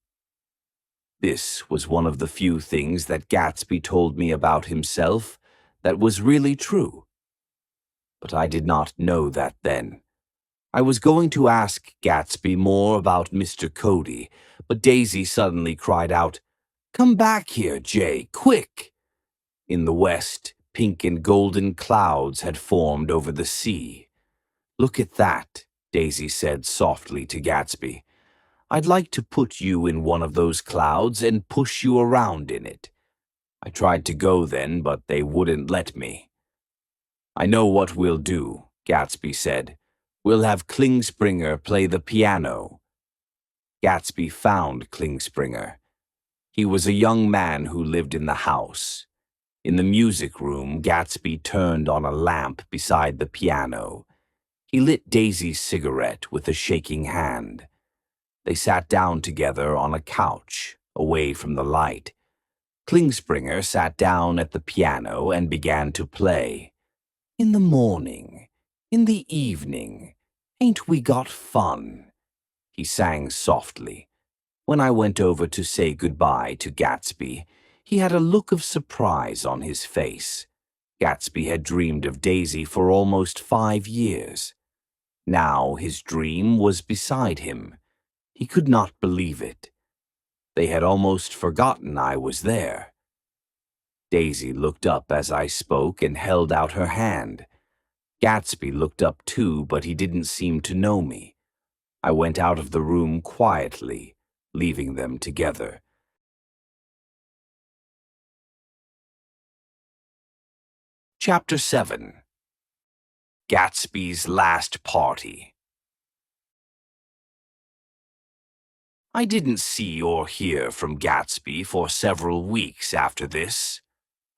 This was one of the few things that Gatsby told me about himself that was really true. But I did not know that then. I was going to ask Gatsby more about Mr. Cody, but Daisy suddenly cried out, "Come back here, Jay, quick!" In the west, pink and golden clouds had formed over the sea. "Look at that," Daisy said softly to Gatsby. "I'd like to put you in one of those clouds and push you around in it." I tried to go then, but they wouldn't let me. "I know what we'll do," Gatsby said. We'll have Klingspringer play the piano." Gatsby found Klingspringer. He was a young man who lived in the house. In the music room, Gatsby turned on a lamp beside the piano. He lit Daisy's cigarette with a shaking hand. They sat down together on a couch, away from the light. Klingspringer sat down at the piano and began to play. "In the morning, in the evening, ain't we got fun?" he sang softly. When I went over to say goodbye to Gatsby, he had a look of surprise on his face. Gatsby had dreamed of Daisy for almost 5 years. Now his dream was beside him. He could not believe it. They had almost forgotten I was there. Daisy looked up as I spoke and held out her hand. Gatsby looked up too, but he didn't seem to know me. I went out of the room quietly, leaving them together. Chapter 7. Gatsby's Last Party. I didn't see or hear from Gatsby for several weeks after this.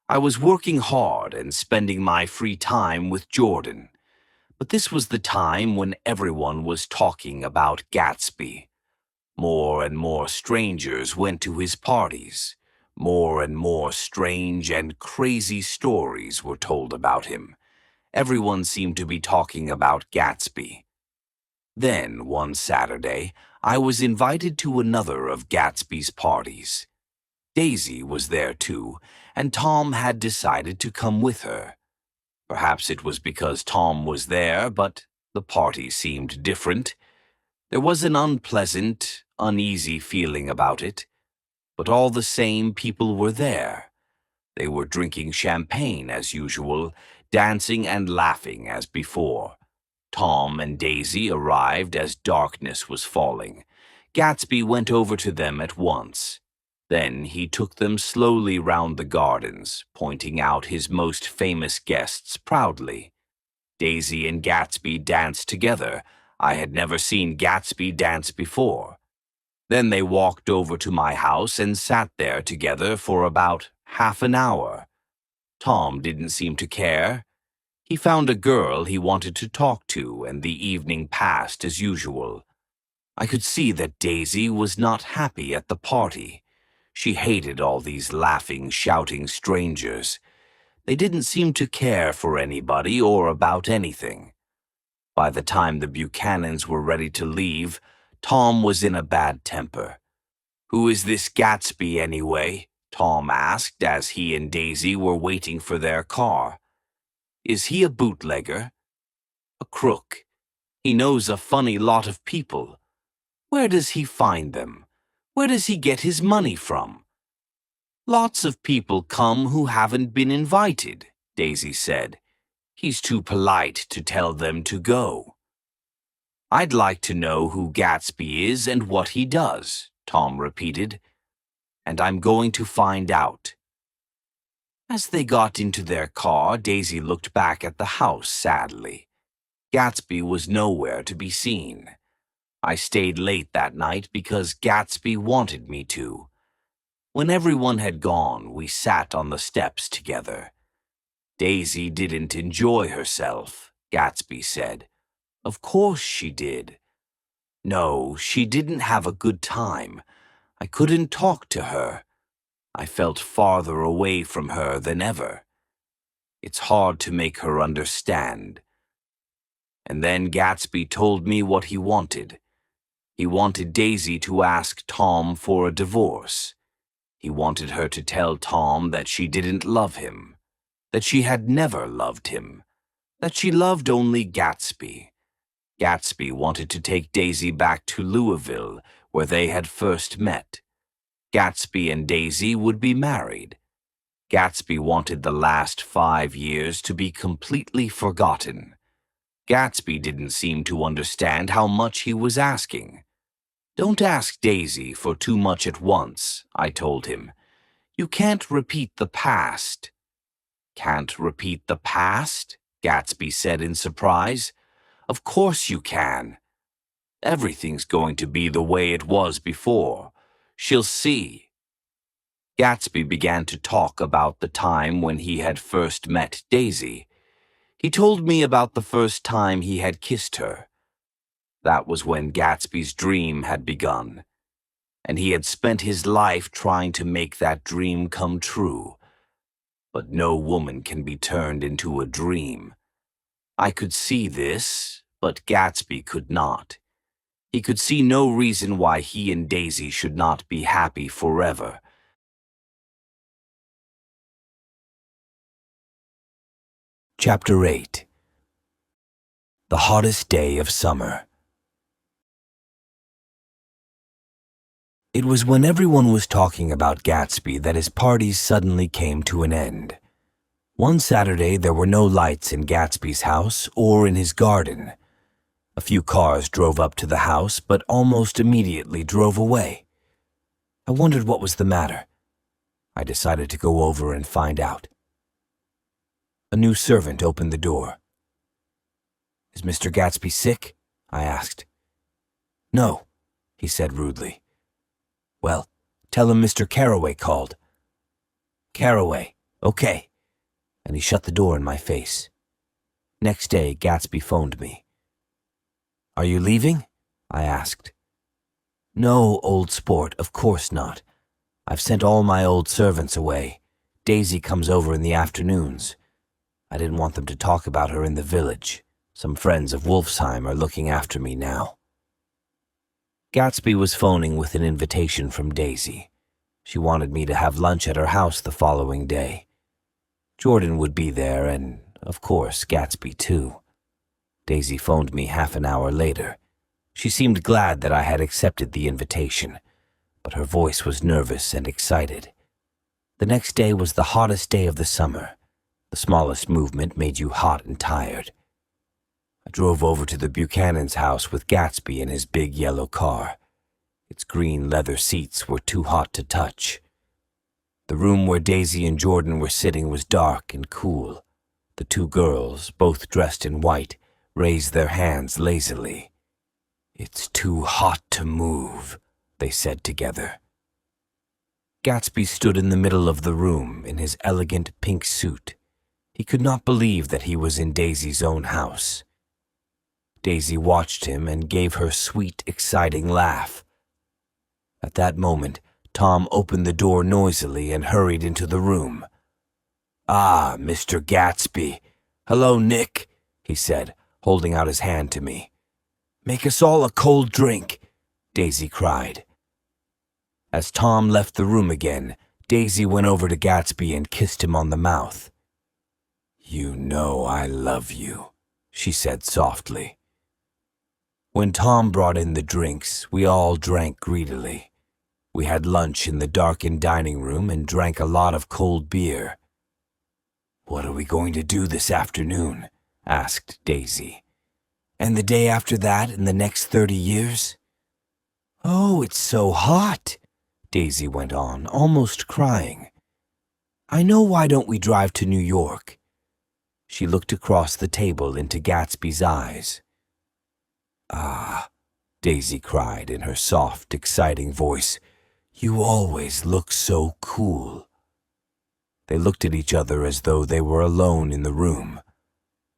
I was working hard and spending my free time with Jordan. But this was the time when everyone was talking about Gatsby. More and more strangers went to his parties. More and more strange and crazy stories were told about him. Everyone seemed to be talking about Gatsby. Then, one Saturday, I was invited to another of Gatsby's parties. Daisy was there too, and Tom had decided to come with her. Perhaps it was because Tom was there, but the party seemed different. There was an unpleasant, uneasy feeling about it. But all the same, people were there. They were drinking champagne as usual, dancing and laughing as before. Tom and Daisy arrived as darkness was falling. Gatsby went over to them at once. Then he took them slowly round the gardens, pointing out his most famous guests proudly. Daisy and Gatsby danced together. I had never seen Gatsby dance before. Then they walked over to my house and sat there together for about half an hour. Tom didn't seem to care. He found a girl he wanted to talk to, and the evening passed as usual. I could see that Daisy was not happy at the party. She hated all these laughing, shouting strangers. They didn't seem to care for anybody or about anything. By the time the Buchanans were ready to leave, Tom was in a bad temper. "Who is this Gatsby, anyway?" Tom asked as he and Daisy were waiting for their car. "Is he a bootlegger? A crook? He knows a funny lot of people. Where does he find them? Where does he get his money from?" "Lots of people come who haven't been invited," Daisy said. "He's too polite to tell them to go." "I'd like to know who Gatsby is and what he does," Tom repeated. "And I'm going to find out." As they got into their car, Daisy looked back at the house sadly. Gatsby was nowhere to be seen. I stayed late that night because Gatsby wanted me to. When everyone had gone, we sat on the steps together. "Daisy didn't enjoy herself," Gatsby said. "Of course she did." "No, she didn't have a good time. I couldn't talk to her. I felt farther away from her than ever. It's hard to make her understand." And then Gatsby told me what he wanted. He wanted Daisy to ask Tom for a divorce. He wanted her to tell Tom that she didn't love him, that she had never loved him, that she loved only Gatsby. Gatsby wanted to take Daisy back to Louisville, where they had first met. Gatsby and Daisy would be married. Gatsby wanted the last 5 years to be completely forgotten. Gatsby didn't seem to understand how much he was asking. "Don't ask Daisy for too much at once," I told him. "You can't repeat the past." "Can't repeat the past?" Gatsby said in surprise. Of course you can. Everything's going to be the way it was before. She'll see." Gatsby began to talk about the time when he had first met Daisy. He told me about the first time he had kissed her. That was when Gatsby's dream had begun, and he had spent his life trying to make that dream come true. But no woman can be turned into a dream. I could see this, but Gatsby could not. He could see no reason why he and Daisy should not be happy forever. Chapter 8. The Hottest Day of Summer. It was when everyone was talking about Gatsby that his parties suddenly came to an end. One Saturday there were no lights in Gatsby's house or in his garden. A few cars drove up to the house, but almost immediately drove away. I wondered what was the matter. I decided to go over and find out. A new servant opened the door. "Is Mr. Gatsby sick?" I asked. "No," he said rudely. "Well, tell him Mr. Carroway called." "Carroway, okay." And he shut the door in my face. Next day, Gatsby phoned me. "Are you leaving?" I asked. "No, old sport, of course not. I've sent all my old servants away. Daisy comes over in the afternoons. I didn't want them to talk about her in the village. Some friends of Wolfsheim are looking after me now." Gatsby was phoning with an invitation from Daisy. She wanted me to have lunch at her house the following day. Jordan would be there and, of course, Gatsby too. Daisy phoned me half an hour later. She seemed glad that I had accepted the invitation, but her voice was nervous and excited. The next day was the hottest day of the summer. The smallest movement made you hot and tired. I drove over to the Buchanan's house with Gatsby in his big yellow car. Its green leather seats were too hot to touch. The room where Daisy and Jordan were sitting was dark and cool. The two girls, both dressed in white, raised their hands lazily. "It's too hot to move," they said together. Gatsby stood in the middle of the room in his elegant pink suit. He could not believe that he was in Daisy's own house. Daisy watched him and gave her sweet, exciting laugh. At that moment, Tom opened the door noisily and hurried into the room. "Ah, Mr. Gatsby. Hello, Nick," he said, holding out his hand to me. "Make us all a cold drink," Daisy cried. As Tom left the room again, Daisy went over to Gatsby and kissed him on the mouth. "You know I love you," she said softly. When Tom brought in the drinks, we all drank greedily. We had lunch in the darkened dining room and drank a lot of cold beer. "What are we going to do this afternoon?" asked Daisy. "And the day after that and the next 30 years? "Oh, it's so hot," Daisy went on, almost crying. "I know, why don't we drive to New York?" She looked across the table into Gatsby's eyes. "Ah," Daisy cried in her soft, exciting voice, "you always look so cool." They looked at each other as though they were alone in the room.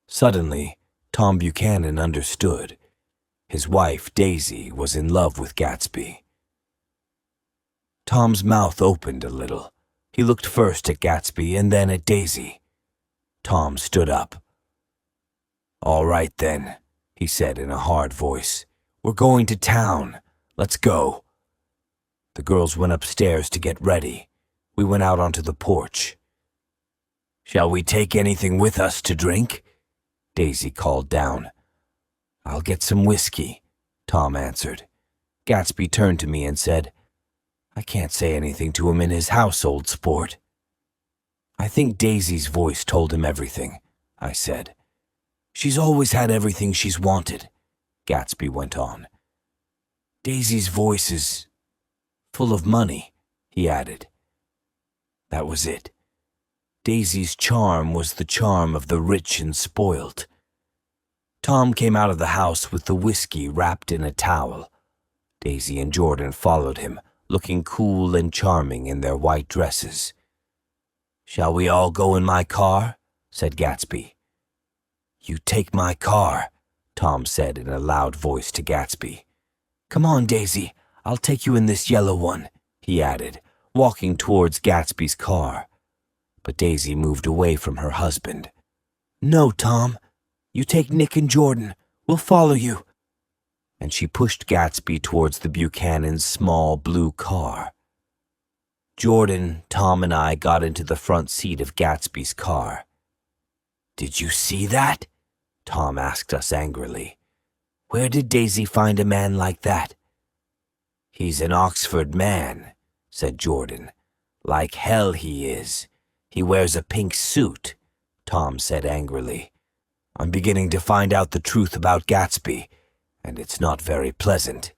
Suddenly, Tom Buchanan understood. His wife, Daisy, was in love with Gatsby. Tom's mouth opened a little. He looked first at Gatsby and then at Daisy. Tom stood up. "All right then," he said in a hard voice. "We're going to town. Let's go." The girls went upstairs to get ready. We went out onto the porch. "Shall we take anything with us to drink?" Daisy called down. "I'll get some whiskey," Tom answered. Gatsby turned to me and said, "I can't say anything to him in his house, old sport." "I think Daisy's voice told him everything," I said. "She's always had everything she's wanted," Gatsby went on. "Daisy's voice is full of money," he added. That was it. Daisy's charm was the charm of the rich and spoilt. Tom came out of the house with the whiskey wrapped in a towel. Daisy and Jordan followed him, looking cool and charming in their white dresses. "Shall we all go in my car?" said Gatsby. "You take my car," Tom said in a loud voice to Gatsby. "Come on, Daisy, I'll take you in this yellow one," he added, walking towards Gatsby's car. But Daisy moved away from her husband. "No, Tom, you take Nick and Jordan. We'll follow you." And she pushed Gatsby towards the Buchanan's small blue car. Jordan, Tom, and I got into the front seat of Gatsby's car. "Did you see that?" Tom asked us angrily. "Where did Daisy find a man like that?" "He's an Oxford man," said Jordan. "Like hell he is. He wears a pink suit," Tom said angrily. "I'm beginning to find out the truth about Gatsby, and it's not very pleasant."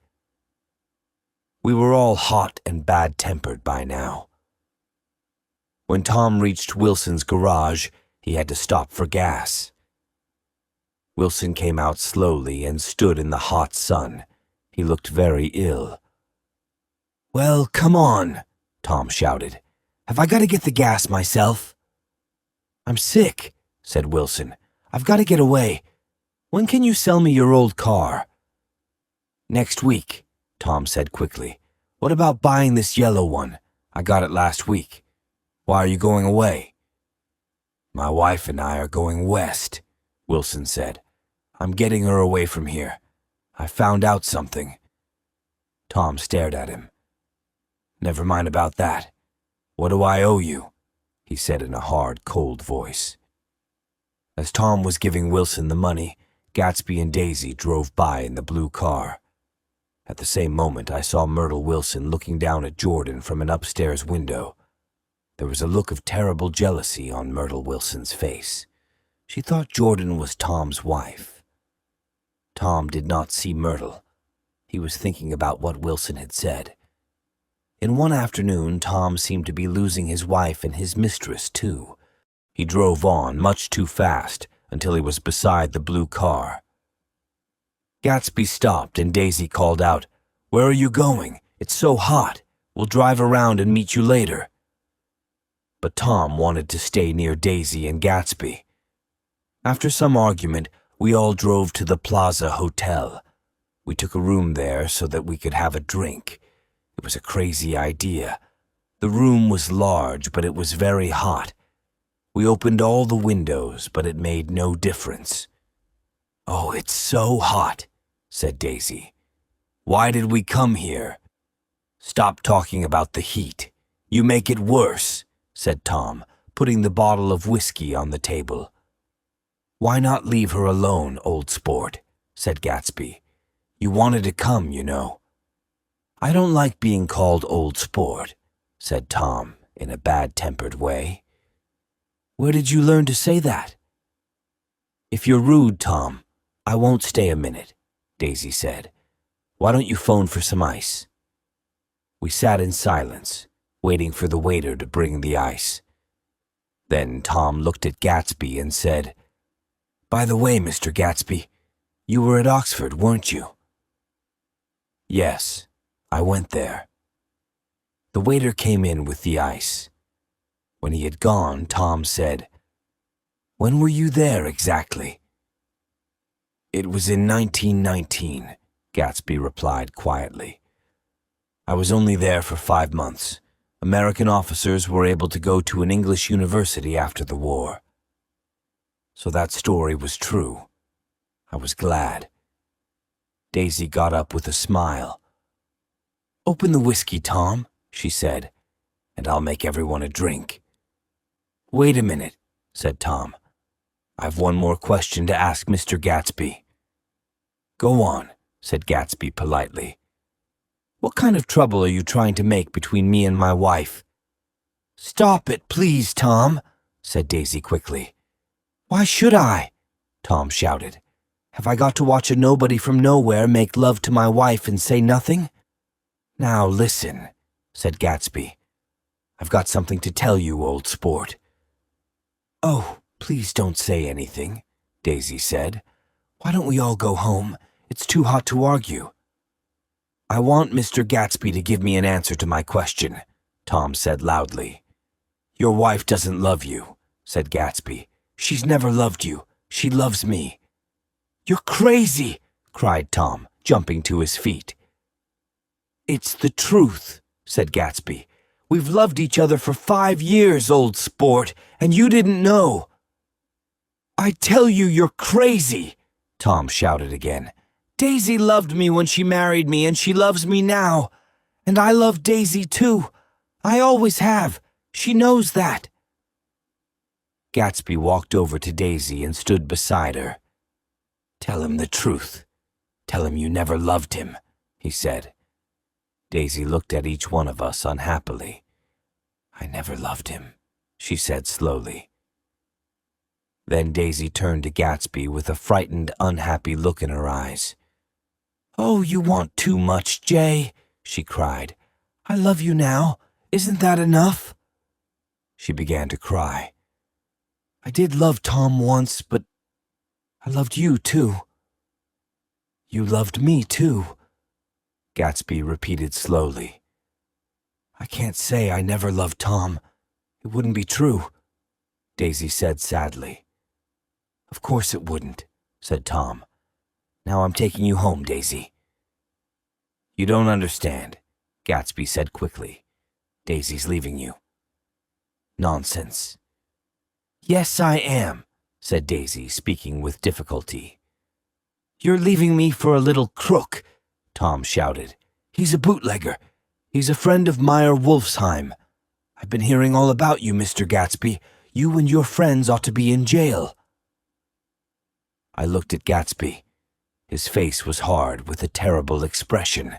We were all hot and bad-tempered by now. When Tom reached Wilson's garage, he had to stop for gas. Wilson came out slowly and stood in the hot sun. He looked very ill. "Well, come on," Tom shouted. "Have I got to get the gas myself?" "I'm sick," said Wilson. "I've got to get away. When can you sell me your old car?" "Next week," Tom said quickly. "What about buying this yellow one? I got it last week. Why are you going away?" "My wife and I are going west," Wilson said. "I'm getting her away from here. I found out something." Tom stared at him. "Never mind about that. What do I owe you?" he said in a hard, cold voice. As Tom was giving Wilson the money, Gatsby and Daisy drove by in the blue car. At the same moment, I saw Myrtle Wilson looking down at Jordan from an upstairs window. There was a look of terrible jealousy on Myrtle Wilson's face. She thought Jordan was Tom's wife. Tom did not see Myrtle. He was thinking about what Wilson had said. In one afternoon, Tom seemed to be losing his wife and his mistress, too. He drove on much too fast until he was beside the blue car. Gatsby stopped and Daisy called out, "Where are you going? It's so hot. We'll drive around and meet you later." But Tom wanted to stay near Daisy and Gatsby. After some argument, we all drove to the Plaza Hotel. We took a room there so that we could have a drink. It was a crazy idea. The room was large, but it was very hot. We opened all the windows, but it made no difference. "Oh, it's so hot," said Daisy. "Why did we come here?" "Stop talking about the heat. You make it worse," said Tom, putting the bottle of whiskey on the table. "Why not leave her alone, old sport?" said Gatsby. "You wanted to come, you know." "I don't like being called old sport," said Tom in a bad-tempered way. "Where did you learn to say that?" "If you're rude, Tom, I won't stay a minute," Daisy said. "Why don't you phone for some ice?" We sat in silence, waiting for the waiter to bring the ice. Then Tom looked at Gatsby and said, "By the way, Mr. Gatsby, you were at Oxford, weren't you?" "Yes, I went there." The waiter came in with the ice. When he had gone, Tom said, "When were you there exactly?" "It was in 1919, Gatsby replied quietly. "I was only there for 5 months. American officers were able to go to an English university after the war." So that story was true. I was glad. Daisy got up with a smile. "Open the whiskey, Tom," she said, "and I'll make everyone a drink." "Wait a minute," said Tom. "I've one more question to ask Mr. Gatsby." "Go on," said Gatsby politely. "What kind of trouble are you trying to make between me and my wife?" "Stop it, please, Tom," said Daisy quickly. "Why should I?" Tom shouted. "Have I got to watch a nobody from nowhere make love to my wife and say nothing?" "Now listen," said Gatsby. "I've got something to tell you, old sport." "Oh, please don't say anything," Daisy said. Why don't we all go home? It's too hot to argue. I want Mr. Gatsby to give me an answer to my question, Tom said loudly. Your wife doesn't love you, said Gatsby. She's never loved you. She loves me. You're crazy, cried Tom, jumping to his feet. It's the truth, said Gatsby. We've loved each other for 5 years, old sport, and you didn't know. I tell you, you're crazy, Tom shouted again. Daisy loved me when she married me, and she loves me now. And I love Daisy, too. I always have. She knows that. Gatsby walked over to Daisy and stood beside her. Tell him the truth. Tell him you never loved him, he said. Daisy looked at each one of us unhappily. I never loved him, she said slowly. Then Daisy turned to Gatsby with a frightened, unhappy look in her eyes. Oh, you want too much, Jay, she cried. I love you now. Isn't that enough? She began to cry. I did love Tom once, but I loved you too. You loved me too, Gatsby repeated slowly. I can't say I never loved Tom. It wouldn't be true, Daisy said sadly. Of course it wouldn't, said Tom. Now I'm taking you home, Daisy. You don't understand, Gatsby said quickly. Daisy's leaving you. Nonsense. Yes, I am, said Daisy, speaking with difficulty. You're leaving me for a little crook, Tom shouted. He's a bootlegger. He's a friend of Meyer Wolfsheim. I've been hearing all about you, Mr. Gatsby. You and your friends ought to be in jail. I looked at Gatsby. His face was hard with a terrible expression.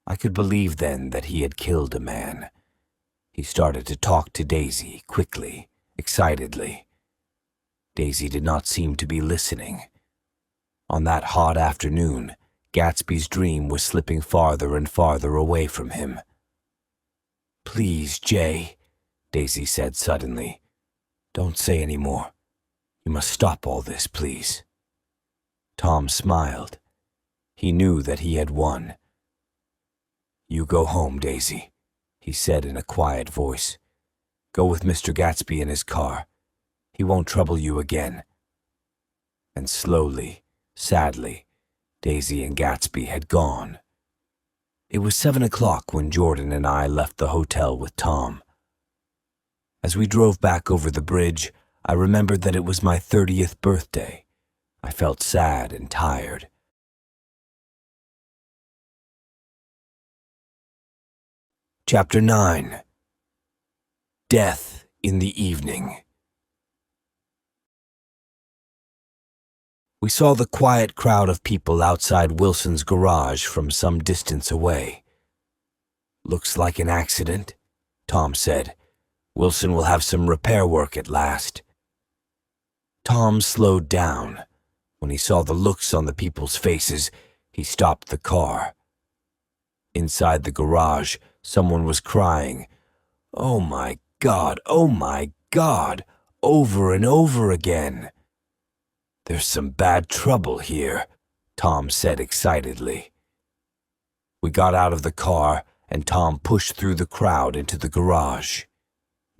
I could believe then that he had killed a man. He started to talk to Daisy, quickly, excitedly. Daisy did not seem to be listening. On that hot afternoon, Gatsby's dream was slipping farther and farther away from him. Please, Jay, Daisy said suddenly. Don't say any more. You must stop all this, please. Tom smiled. He knew that he had won. You go home, Daisy, he said in a quiet voice. Go with Mr. Gatsby in his car. He won't trouble you again. And slowly, sadly, Daisy and Gatsby had gone. It was 7 o'clock when Jordan and I left the hotel with Tom. As we drove back over the bridge, I remembered that it was my 30th birthday. I felt sad and tired. Chapter 9. Death in the Evening. We saw the quiet crowd of people outside Wilson's garage from some distance away. Looks like an accident, Tom said. Wilson will have some repair work at last. Tom slowed down. When he saw the looks on the people's faces, he stopped the car. Inside the garage, someone was crying, "Oh my God, oh my God," over and over again. There's some bad trouble here, Tom said excitedly. We got out of the car and Tom pushed through the crowd into the garage.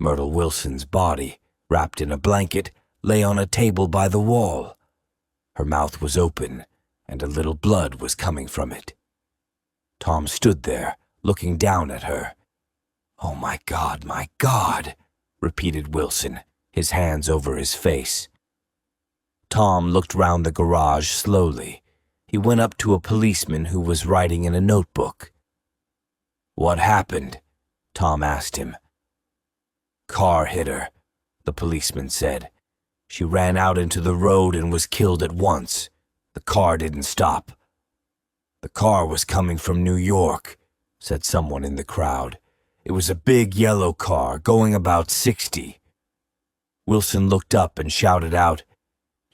Myrtle Wilson's body, wrapped in a blanket, lay on a table by the wall. Her mouth was open and a little blood was coming from it. Tom stood there, looking down at her. "Oh my God," repeated Wilson, his hands over his face. Tom looked round the garage slowly. He went up to a policeman who was writing in a notebook. "What happened?" Tom asked him. "Car hit her," the policeman said. "She ran out into the road and was killed at once. The car didn't stop." "The car was coming from New York," said someone in the crowd. "It was a big yellow car, going about 60. Wilson looked up and shouted out,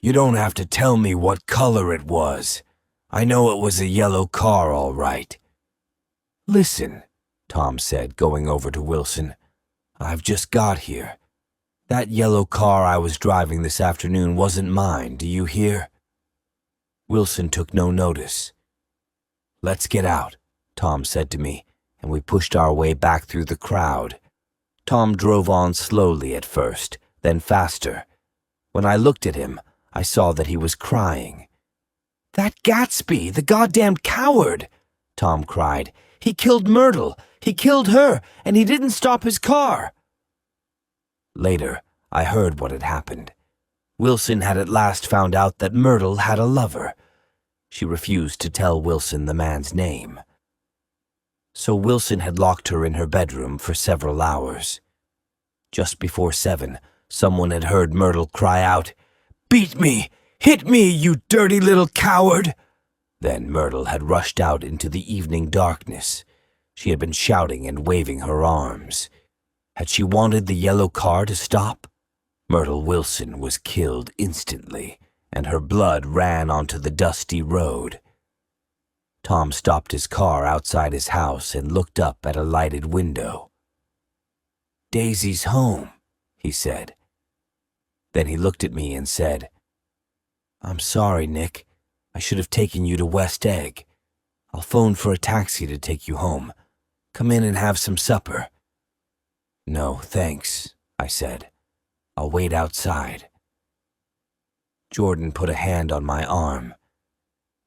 "You don't have to tell me what color it was. I know it was a yellow car, all right." "Listen," Tom said, going over to Wilson. "I've just got here. That yellow car I was driving this afternoon wasn't mine, do you hear? Wilson took no notice. "Let's get out," Tom said to me, and we pushed our way back through the crowd. Tom drove on slowly at first, then faster. When I looked at him, I saw that he was crying. "That Gatsby, the goddamn coward!" Tom cried. "He killed Myrtle. He killed her, and he didn't stop his car." Later, I heard what had happened. Wilson had at last found out that Myrtle had a lover. She refused to tell Wilson the man's name. So Wilson had locked her in her bedroom for several hours. Just before 7, someone had heard Myrtle cry out, "Beat me! Hit me, you dirty little coward!" Then Myrtle had rushed out into the evening darkness. She had been shouting and waving her arms. Had she wanted the yellow car to stop? Myrtle Wilson was killed instantly, and her blood ran onto the dusty road. Tom stopped his car outside his house and looked up at a lighted window. "Daisy's home," he said. Then he looked at me and said, "I'm sorry, Nick. I should have taken you to West Egg. I'll phone for a taxi to take you home. Come in and have some supper." "No, thanks," I said. "I'll wait outside." Jordan put a hand on my arm.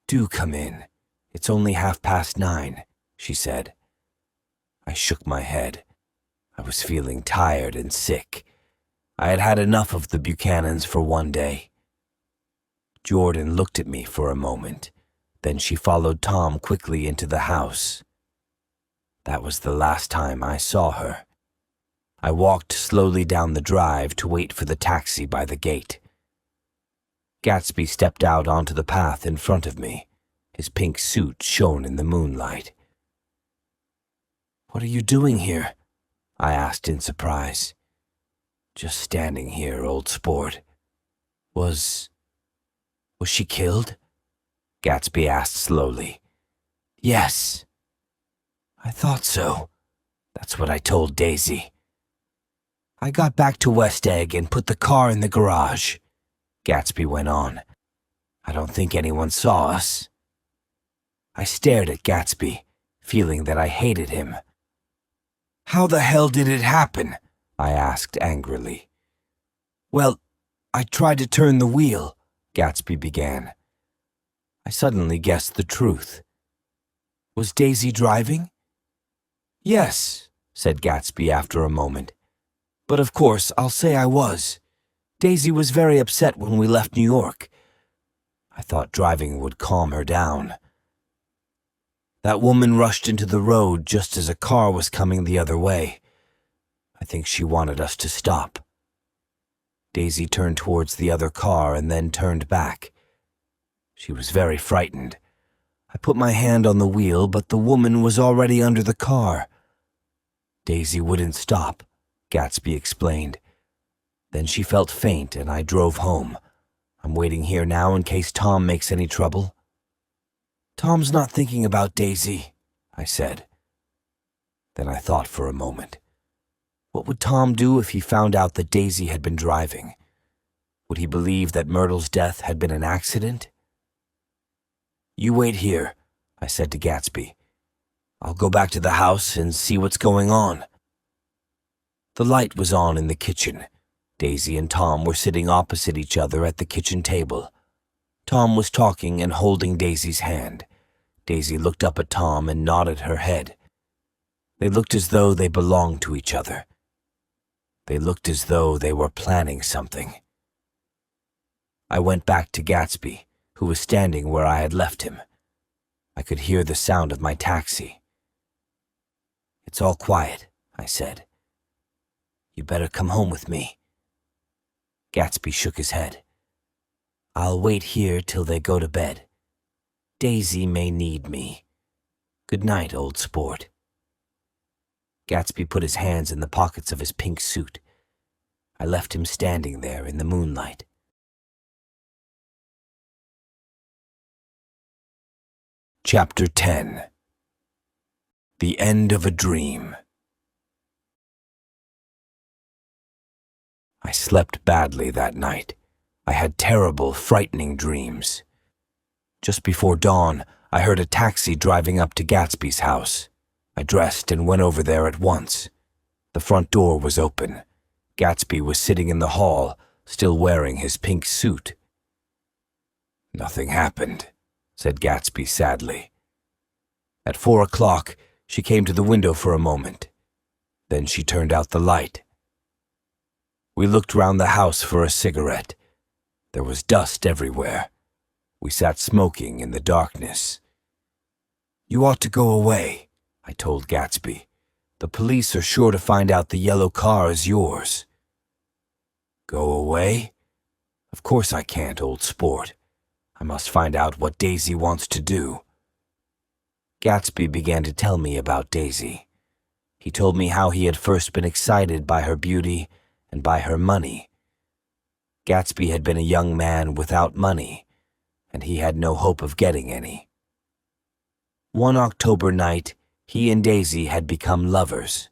"Do come in. It's only 9:30, she said. I shook my head. I was feeling tired and sick. I had had enough of the Buchanans for one day. Jordan looked at me for a moment. Then she followed Tom quickly into the house. That was the last time I saw her. I walked slowly down the drive to wait for the taxi by the gate. Gatsby stepped out onto the path in front of me. His pink suit shone in the moonlight. "What are you doing here?" I asked in surprise. "Just standing here, old sport." Was she killed?" Gatsby asked slowly. "Yes." "I thought so. That's what I told Daisy." "I got back to West Egg and put the car in the garage," Gatsby went on. "I don't think anyone saw us." I stared at Gatsby, feeling that I hated him. "How the hell did it happen?" I asked angrily. "Well, I tried to turn the wheel," Gatsby began. I suddenly guessed the truth. "Was Daisy driving?" "Yes," said Gatsby after a moment. "But of course, I'll say I was. Daisy was very upset when we left New York. I thought driving would calm her down. That woman rushed into the road just as a car was coming the other way. I think she wanted us to stop. Daisy turned towards the other car and then turned back. She was very frightened. I put my hand on the wheel, but the woman was already under the car. Daisy wouldn't stop, Gatsby explained. Then she felt faint and I drove home. I'm waiting here now in case Tom makes any trouble." "Tom's not thinking about Daisy," I said. Then I thought for a moment. What would Tom do if he found out that Daisy had been driving? Would he believe that Myrtle's death had been an accident? "You wait here," I said to Gatsby. "I'll go back to the house and see what's going on." The light was on in the kitchen. Daisy and Tom were sitting opposite each other at the kitchen table. Tom was talking and holding Daisy's hand. Daisy looked up at Tom and nodded her head. They looked as though they belonged to each other. They looked as though they were planning something. I went back to Gatsby, who was standing where I had left him. I could hear the sound of my taxi. "It's all quiet," I said. "You better come home with me." Gatsby shook his head. "I'll wait here till they go to bed. Daisy may need me. Good night, old sport." Gatsby put his hands in the pockets of his pink suit. I left him standing there in the moonlight. Chapter 10. The End of a Dream. I slept badly that night. I had terrible, frightening dreams. Just before dawn, I heard a taxi driving up to Gatsby's house. I dressed and went over there at once. The front door was open. Gatsby was sitting in the hall, still wearing his pink suit. "Nothing happened," said Gatsby sadly. At 4 o'clock, she came to the window for a moment. Then she turned out the light. We looked round the house for a cigarette. There was dust everywhere. We sat smoking in the darkness. "You ought to go away," I told Gatsby. "The police are sure to find out the yellow car is yours." "Go away? Of course I can't, old sport. I must find out what Daisy wants to do." Gatsby began to tell me about Daisy. He told me how he had first been excited by her beauty and by her money. Gatsby had been a young man without money, and he had no hope of getting any. One October night, he and Daisy had become lovers.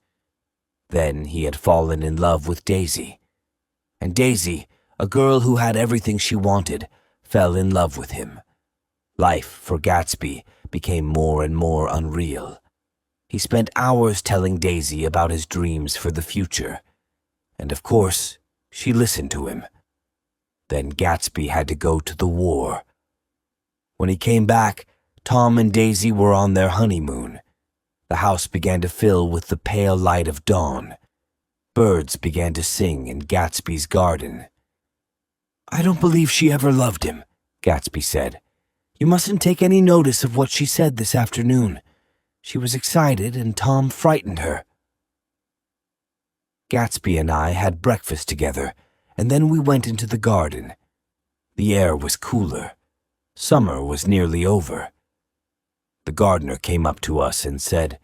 Then he had fallen in love with Daisy. And Daisy, a girl who had everything she wanted, fell in love with him. Life for Gatsby became more and more unreal. He spent hours telling Daisy about his dreams for the future. And of course, she listened to him. Then Gatsby had to go to the war. When he came back, Tom and Daisy were on their honeymoon. The house began to fill with the pale light of dawn. Birds began to sing in Gatsby's garden. "I don't believe she ever loved him," Gatsby said. "You mustn't take any notice of what she said this afternoon. She was excited and Tom frightened her." Gatsby and I had breakfast together, and then we went into the garden. The air was cooler. Summer was nearly over. The gardener came up to us and said,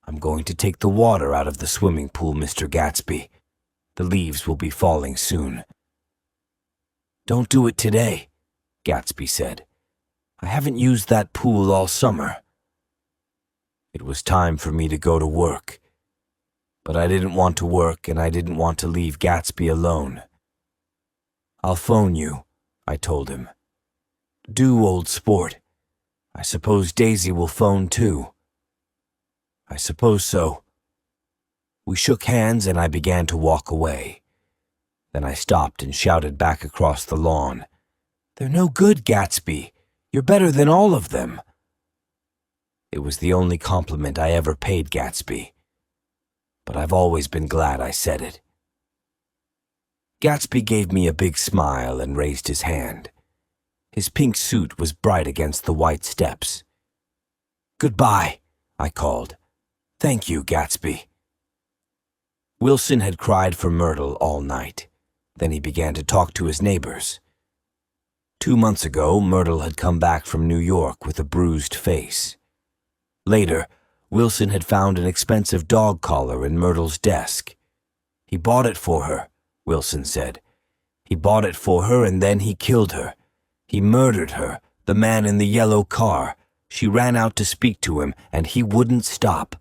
"I'm going to take the water out of the swimming pool, Mr. Gatsby. The leaves will be falling soon." "Don't do it today," Gatsby said. "I haven't used that pool all summer." It was time for me to go to work. But I didn't want to work and I didn't want to leave Gatsby alone. "I'll phone you," I told him. "Do, old sport. I suppose Daisy will phone too." "I suppose so." We shook hands and I began to walk away. Then I stopped and shouted back across the lawn, "They're no good, Gatsby. You're better than all of them." It was the only compliment I ever paid Gatsby, but I've always been glad I said it. Gatsby gave me a big smile and raised his hand. His pink suit was bright against the white steps. "Goodbye," I called. "Thank you, Gatsby." Wilson had cried for Myrtle all night. Then he began to talk to his neighbors. 2 months ago, Myrtle had come back from New York with a bruised face. Later, Wilson had found an expensive dog collar in Myrtle's desk. "He bought it for her," Wilson said. "He bought it for her and then he killed her. He murdered her, the man in the yellow car. She ran out to speak to him and he wouldn't stop."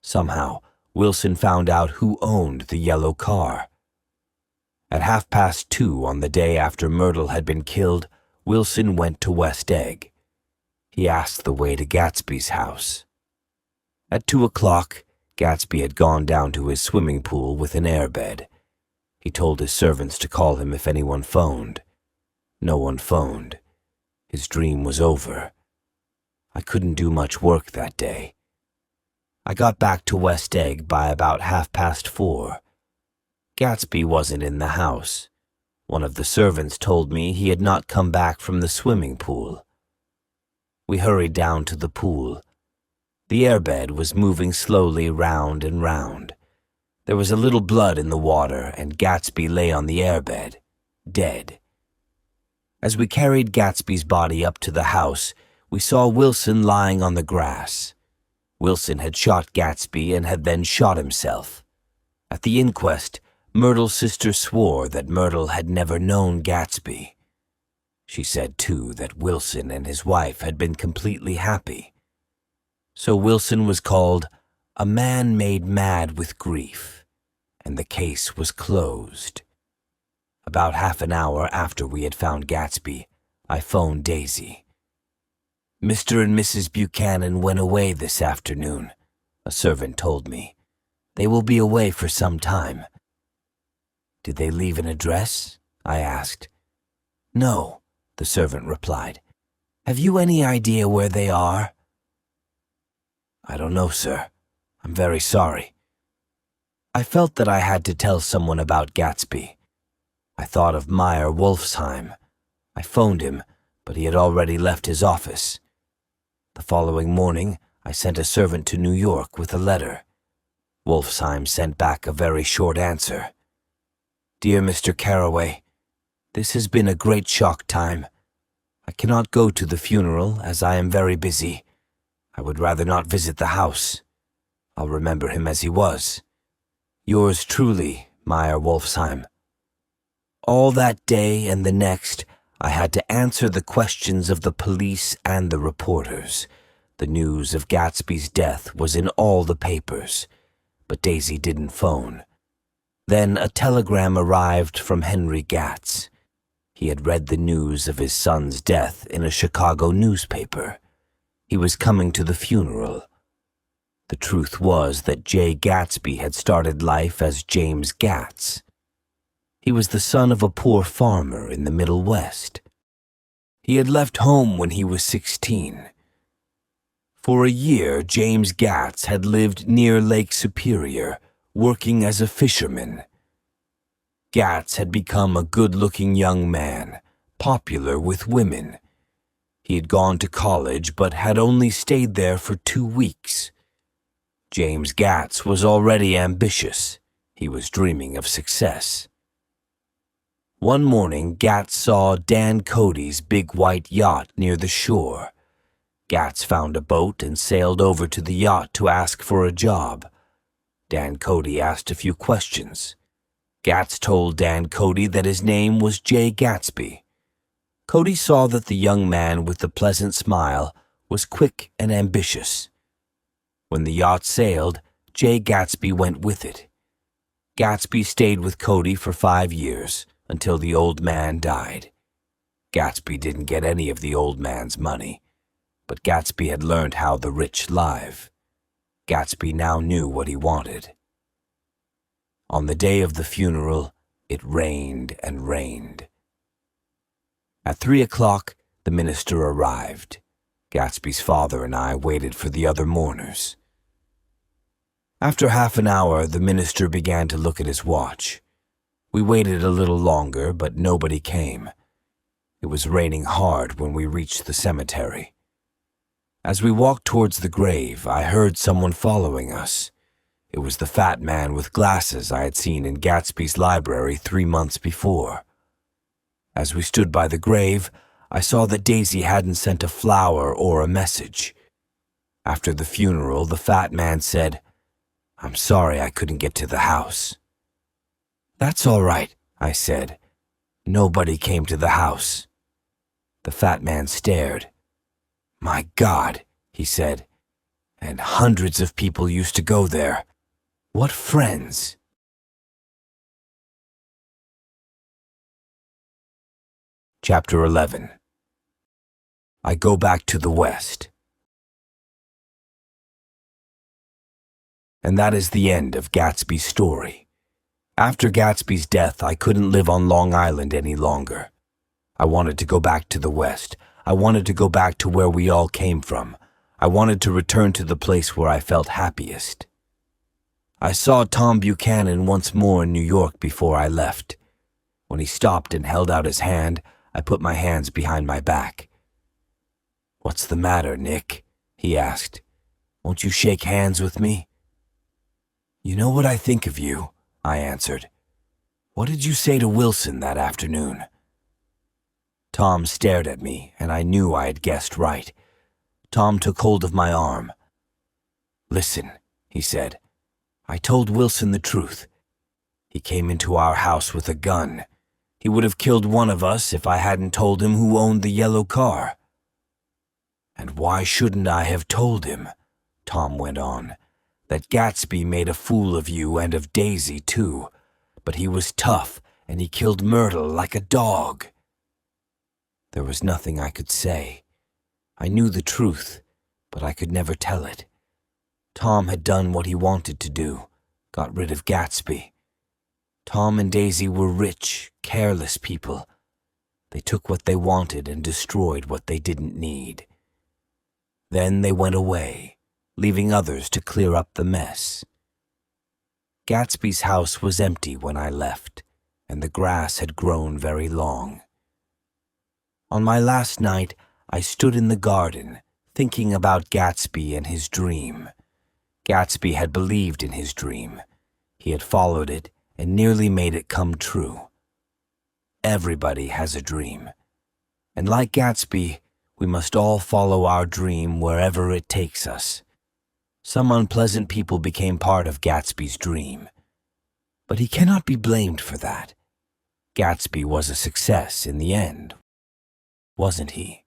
Somehow, Wilson found out who owned the yellow car. At 2:30 on the day after Myrtle had been killed, Wilson went to West Egg. He asked the way to Gatsby's house. At 2 o'clock, Gatsby had gone down to his swimming pool with an airbed. He told his servants to call him if anyone phoned. No one phoned. His dream was over. I couldn't do much work that day. I got back to West Egg by about 4:30. Gatsby wasn't in the house. One of the servants told me he had not come back from the swimming pool. We hurried down to the pool. The airbed was moving slowly round and round. There was a little blood in the water, and Gatsby lay on the airbed, dead. As we carried Gatsby's body up to the house, we saw Wilson lying on the grass. Wilson had shot Gatsby and had then shot himself. At the inquest, Myrtle's sister swore that Myrtle had never known Gatsby. She said, too, that Wilson and his wife had been completely happy. So Wilson was called a man made mad with grief, and the case was closed. About half an hour after we had found Gatsby, I phoned Daisy. "Mr. and Mrs. Buchanan went away this afternoon," a servant told me. "They will be away for some time." "Did they leave an address?" I asked. "No," the servant replied. "Have you any idea where they are?" "I don't know, sir. I'm very sorry." I felt that I had to tell someone about Gatsby. I thought of Meyer Wolfsheim. I phoned him, but he had already left his office. The following morning, I sent a servant to New York with a letter. Wolfsheim sent back a very short answer. "Dear Mr. Carraway, this has been a great shock time. I cannot go to the funeral as I am very busy. I would rather not visit the house. I'll remember him as he was. Yours truly, Meyer Wolfsheim." All that day and the next, I had to answer the questions of the police and the reporters. The news of Gatsby's death was in all the papers, but Daisy didn't phone. Then a telegram arrived from Henry Gatz. He had read the news of his son's death in a Chicago newspaper. He was coming to the funeral. The truth was that J. Gatsby had started life as James Gatz. He was the son of a poor farmer in the Middle West. He had left home when he was 16. For a year, James Gatz had lived near Lake Superior, working as a fisherman. Gatz had become a good-looking young man, popular with women. He had gone to college but had only stayed there for 2 weeks. James Gatz was already ambitious. He was dreaming of success. One morning, Gatz saw Dan Cody's big white yacht near the shore. Gatz found a boat and sailed over to the yacht to ask for a job. Dan Cody asked a few questions. Gatz told Dan Cody that his name was J. Gatsby. Cody saw that the young man with the pleasant smile was quick and ambitious. When the yacht sailed, J. Gatsby went with it. Gatsby stayed with Cody for 5 years, until the old man died. Gatsby didn't get any of the old man's money, but Gatsby had learned how the rich live. Gatsby now knew what he wanted. On the day of the funeral, it rained and rained. At 3 o'clock, the minister arrived. Gatsby's father and I waited for the other mourners. After half an hour, the minister began to look at his watch. We waited a little longer, but nobody came. It was raining hard when we reached the cemetery. As we walked towards the grave, I heard someone following us. It was the fat man with glasses I had seen in Gatsby's library 3 months before. As we stood by the grave, I saw that Daisy hadn't sent a flower or a message. After the funeral, the fat man said, "I'm sorry I couldn't get to the house." "That's all right," I said. "Nobody came to the house." The fat man stared. "My God," he said, "and hundreds of people used to go there. What friends!" Chapter 11. I go back to the West. And that is the end of Gatsby's story. After Gatsby's death, I couldn't live on Long Island any longer. I wanted to go back to the West. I wanted to go back to where we all came from. I wanted to return to the place where I felt happiest. I saw Tom Buchanan once more in New York before I left. When he stopped and held out his hand, I put my hands behind my back. "What's the matter, Nick?" he asked. "Won't you shake hands with me?" "You know what I think of you," I answered. "What did you say to Wilson that afternoon?" Tom stared at me, and I knew I had guessed right. Tom took hold of my arm. "Listen," he said. "I told Wilson the truth. He came into our house with a gun. He would have killed one of us if I hadn't told him who owned the yellow car." "And why shouldn't I have told him?" Tom went on. "That Gatsby made a fool of you and of Daisy, too. But he was tough, and he killed Myrtle like a dog." There was nothing I could say. I knew the truth, but I could never tell it. Tom had done what he wanted to do, got rid of Gatsby. Tom and Daisy were rich, careless people. They took what they wanted and destroyed what they didn't need. Then they went away, leaving others to clear up the mess. Gatsby's house was empty when I left, and the grass had grown very long. On my last night, I stood in the garden, thinking about Gatsby and his dream. Gatsby had believed in his dream. He had followed it and nearly made it come true. Everybody has a dream. And like Gatsby, we must all follow our dream wherever it takes us. Some unpleasant people became part of Gatsby's dream. But he cannot be blamed for that. Gatsby was a success in the end, wasn't he?